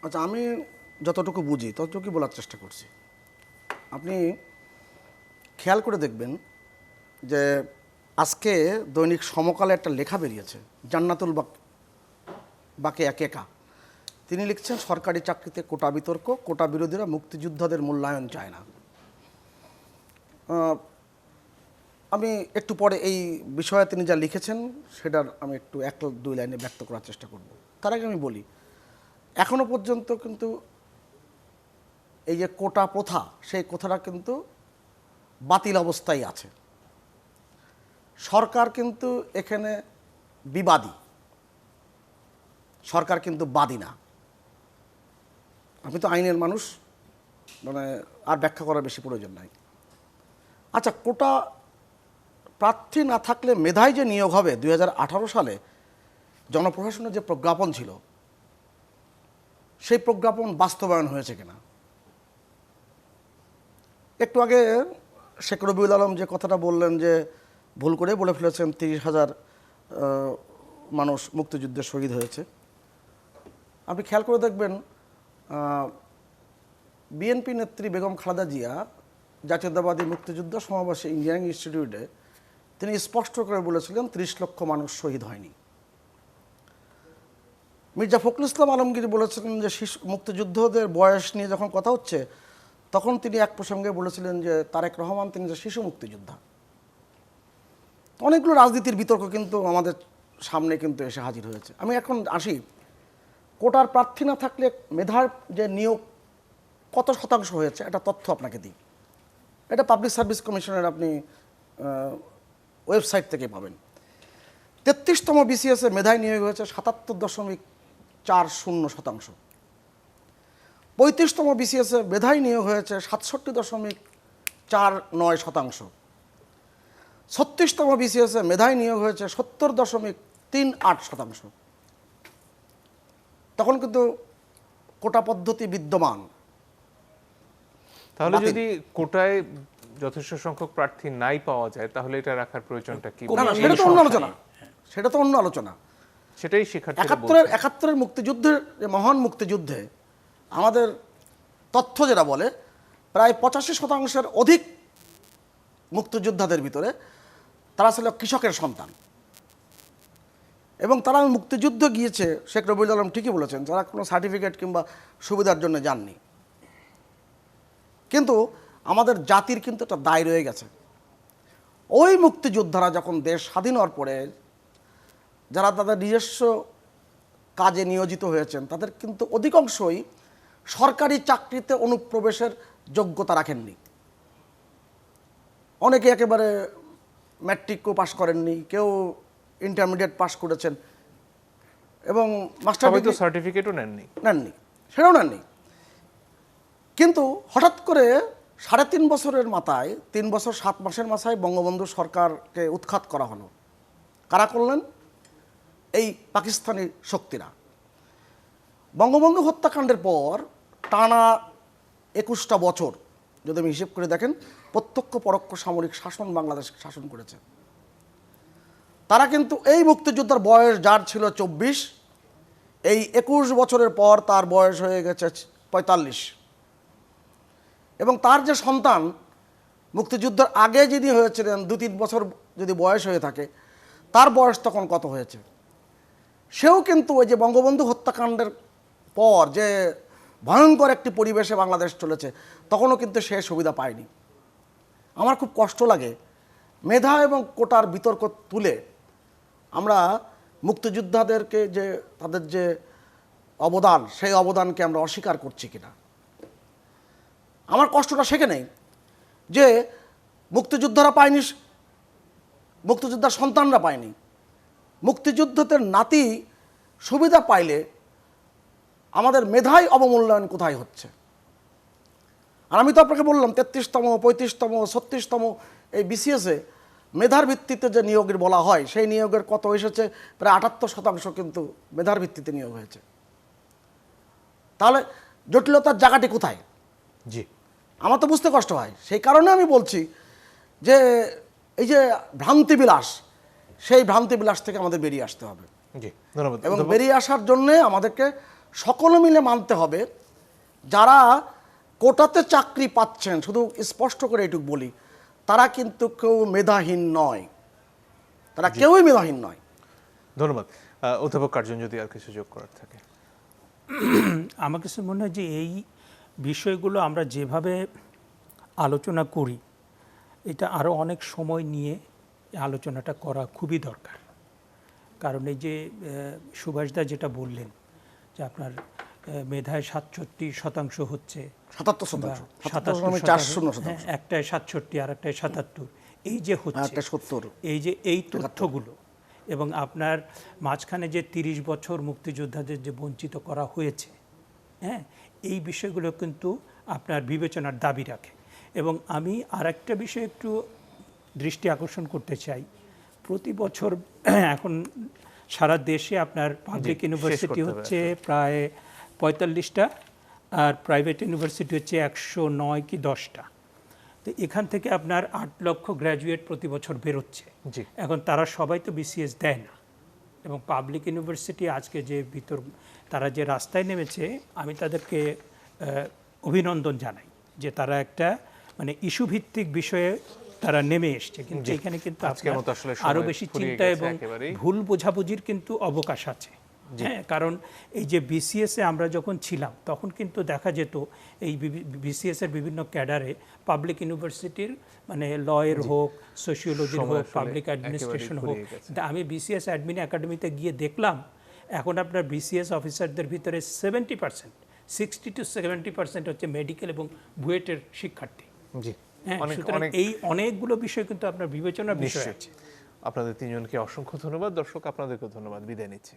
আচ্ছা, আমি যতটুকু বুঝি ততটুকুই বলার চেষ্টা করছি। আপনি খেয়াল করে দেখবেন যে আজকে দৈনিক সমকালে একটা লেখা বেরিয়েছে, জান্নাতুল বাকে একা। তিনি লিখছেন, সরকারি চাকরিতে কোটা বিতর্ক, কোটা বিরোধীরা মুক্তিযোদ্ধাদের মূল্যায়ন চায় না। আমি একটু পরে এই বিষয়ে তিনি যা লিখেছেন সেটার আমি একটু 1-2 লাইনে ব্যক্ত করার চেষ্টা করব। তার আগে আমি বলি, এখনো পর্যন্ত কিন্তু এই যে কোটা প্রথা, সেই কথাটা কিন্তু বাতিল অবস্থায় আছে। সরকার কিন্তু এখানে বিবাদী, সরকার কিন্তু বাদী না। আমি তো আইনের মানুষ, আর ব্যাখ্যা করার বেশি প্রয়োজন নাই। আচ্ছা, কোটা প্রার্থী না থাকলে মেধায় যে নিয়োগ হবে 2018 সালে জনপ্রশাসনের যে প্রজ্ঞাপন ছিল সেই প্রজ্ঞাপন বাস্তবায়ন হয়েছে কিনা। একটু আগে শেখ রবিউল আলম যে কথাটা বললেন যে ভুল করে বলে ফেলেছেন 30,000 মানুষ মুক্তিযুদ্ধে শহীদ হয়েছে। আপনি খেয়াল করে দেখবেন বিএনপি নেত্রী বেগম খালেদা জিয়া জাতীয়তাবাদী মুক্তিযুদ্ধ সমাবেশে ইঞ্জিনিয়ারিং ইনস্টিটিউটে তিনি স্পষ্ট করে বলেছিলেন 30 লক্ষ মানুষ শহীদ হয়নি। মির্জা ফখরুল ইসলাম আলমগীর বলেছিলেন যে মুক্তিযুদ্ধদের বয়স নিয়ে যখন কথা হচ্ছে তখন তিনি এক প্রসঙ্গে বলেছিলেন যে তারেক রহমান তিনি যে শিশু মুক্তিযোদ্ধা। অনেকগুলো রাজনীতির বিতর্ক কিন্তু আমাদের সামনে কিন্তু এসে হাজির হয়েছে। আমি এখন আসি কোটার প্রার্থী না থাকলে মেধার যে নিয়োগ কত শতাংশ হয়েছে এটা তথ্য আপনাকে দিই। এটা পাবলিক সার্ভিস কমিশনের আপনি ওয়েবসাইট থেকে পাবেন। 33তম বিসিএসে মেধায় নিয়োগ হয়েছে 77.40%। 35তম বিসিএসে মেধায় নিয়োগ হয়েছে 67.49%। 36তম বিসিএসে মেধায় নিয়োগ হয়েছে 70.38%। তখন কিন্তু কোটা পদ্ধতি বিদ্যমান। তাহলে যদি কোটায় যথেষ্ট সংখ্যক প্রার্থী নাই পাওয়া যায় তাহলে এটা রাখার প্রয়োজনটা কি? না, সেটা তো অন্য আলোচনা, সেটা তো অন্য আলোচনা। সেটাই শিক্ষার্থীরা 71-এর মুক্তিযুদ্ধের যে মহান মুক্তিযুদ্ধে আমাদের তথ্য যেটা বলে প্রায় 85% অধিক মুক্তিযোদ্ধাদের ভিতরে তারা ছিল কৃষকের সন্তান এবং তারা মুক্তিযুদ্ধ গিয়েছে। শেখ রবিউল আলম ঠিকই বলেছেন, তারা কোনো সার্টিফিকেট কিংবা সুবিধার জন্য যাননি। কিন্তু আমাদের জাতির কিন্তু একটা দায় রয়ে গেছে। ওই মুক্তিযোদ্ধারা যখন দেশ স্বাধীন হওয়ার পরে যারা তাদের নিজস্ব কাজে নিয়োজিত হয়েছেন তাদের কিন্তু অধিকাংশই সরকারি চাকরিতে অনুপ্রবেশের যোগ্যতা রাখেননি। অনেকে একেবারে ম্যাট্রিকও পাস করেননি, কেউ ইন্টারমিডিয়েট পাস করেছেন এবং মাস্টার ডিগ্রি সার্টিফিকেটও নেননি, সেটাও নেননি। কিন্তু হঠাৎ করে 3.5 বছরের মাথায় 3 বছর 7 মাসের মাথায় বঙ্গবন্ধু সরকারকে উৎখাত করা হলো। কারা করলেন? এই পাকিস্তানি শক্তিরা। বঙ্গবন্ধু হত্যাকাণ্ডের পর টানা 21টা বছর যদি আমি হিসেব করে দেখেন প্রত্যক্ষ পরোক্ষ সামরিক শাসন বাংলাদেশ শাসন করেছে। তারা কিন্তু এই মুক্তিযোদ্ধার বয়স যার ছিল 24, এই 21 বছরের পর তার বয়স হয়ে গেছে 45 এবং তার যে সন্তান মুক্তিযুদ্ধের আগে যিনি হয়েছিলেন 2-3 বছর যদি বয়স হয়ে থাকে তার বয়স তখন কত হয়েছে? সেও কিন্তু ওই যে বঙ্গবন্ধু হত্যাকাণ্ডের পর যে ভয়ঙ্কর একটি পরিবেশে বাংলাদেশ চলেছে তখনও কিন্তু সে সুবিধা পায়নি। আমার খুব কষ্ট লাগে মেধা এবং কোটার বিতর্ক তুলে আমরা মুক্তিযোদ্ধাদেরকে যে তাদের যে অবদান সেই অবদানকে আমরা অস্বীকার করছি কিনা। আমার কষ্টটা সেখানেই যে মুক্তিযোদ্ধারা পায়নি, মুক্তিযোদ্ধার সন্তানরা পায়নি, মুক্তিযুদ্ধদের নাতি সুবিধা পাইলে আমাদের মেধায় অবমূল্যায়ন কোথায় হচ্ছে? আর আমি তো আপনাকে বললাম 33তম, 35তম, 36তম এই বিসিএসে মেধার ভিত্তিতে যে নিয়োগের বলা হয় সেই নিয়োগের কত এসেছে প্রায় 78% কিন্তু মেধার ভিত্তিতে নিয়োগ হয়েছে। তাহলে জটিলতার জায়গাটি কোথায়? জি, আমার তো বুঝতে কষ্ট হয়। সেই কারণে আমি বলছি যে এই যে ভ্রান্তিবিলাস, সেই ভ্রান্তিবিলাস থেকে আমাদের বেরিয়ে আসতে হবে। জি, ধন্যবাদ। এবং বেরিয়ে আসার জন্যে আমাদেরকে সকলে মিলে মানতে হবে যারা কোটাতে চাকরি পাচ্ছেন, শুধু স্পষ্ট করে এটুকু বলি, তারা কিন্তু কেউ মেধাহীন নয়, তারা কেউই মেধাহীন নয়। ধন্যবাদ। অধ্যাপক কার্জন যদি আর কিছু যোগ করার থাকে। আমার কাছে মনে হয় যে এই বিষয়গুলো আমরা যেভাবে আলোচনা করি এটা আরও অনেক সময় নিয়ে আলোচনাটা করা খুবই দরকার। কারণ এই যে সুভাষদা যেটা বললেন যে আপনার মেধায় 67% হচ্ছে, 77%, একটায় 67 আর একটায় 77, এই যে হচ্ছে এই যে এই তথ্যগুলো এবং আপনার মাঝখানে যে 30 বছর মুক্তিযোদ্ধাদের যে বঞ্চিত করা হয়েছে, হ্যাঁ, এই বিষয়গুলো কিন্তু আপনার বিবেচনার দাবি রাখে। এবং আমি আরেকটা বিষয় একটু দৃষ্টি আকর্ষণ করতে চাই, প্রতি বছর এখন সারা দেশে আপনার পাবলিক ইউনিভার্সিটি হচ্ছে প্রায় 45টা, আর প্রাইভেট ইউনিভার্সিটি হচ্ছে 109 কি 10টা। তো এখান থেকে আপনার 8 লক্ষ গ্র্যাজুয়েট প্রতি বছর বেরোচ্ছে। এখন তারা সবাই তো বিসিএস দেয় না, এবং পাবলিক ইউনিভার্সিটি আজকে যে তারা যে রাস্তায় নেমেছে, আমি তাদেরকে অভিনন্দন জানাই যে তারা একটা মানে ইস্যু ভিত্তিক বিষয়ে তারা নেমে এসছে। কিন্তু এখানে কিন্তু আরো বেশি চিন্তা এবং ভুল বোঝাবুঝির কিন্তু অবকাশ আছে। হ্যাঁ, কারণ এই যে বিসিএসে আমরা যখন ছিলাম তখন কিন্তু দেখা যেত এই বিসিএস এর বিভিন্ন ক্যাডারে পাবলিক ইউনিভার্সিটির মানে লয়ের হোক, সোশিওলজির হোক, পাবলিক অ্যাডমিনিস্ট্রেশন হোক। আমি বিসিএস অ্যাডমিন একাডেমিতে গিয়ে দেখলাম এখন আপনার বিসিএস অফিসারদের ভিতরে 70%, 60 to 70% হচ্ছে মেডিকেল এবং বুয়েটের শিক্ষার্থী। সুতরাং এই অনেকগুলো বিষয় কিন্তু আপনার বিবেচনার বিষয় আছে। আপনাদের তিনজনকে অসংখ্য ধন্যবাদ। দর্শক, আপনাদেরকে ধন্যবাদ। বিদায় নিচ্ছি।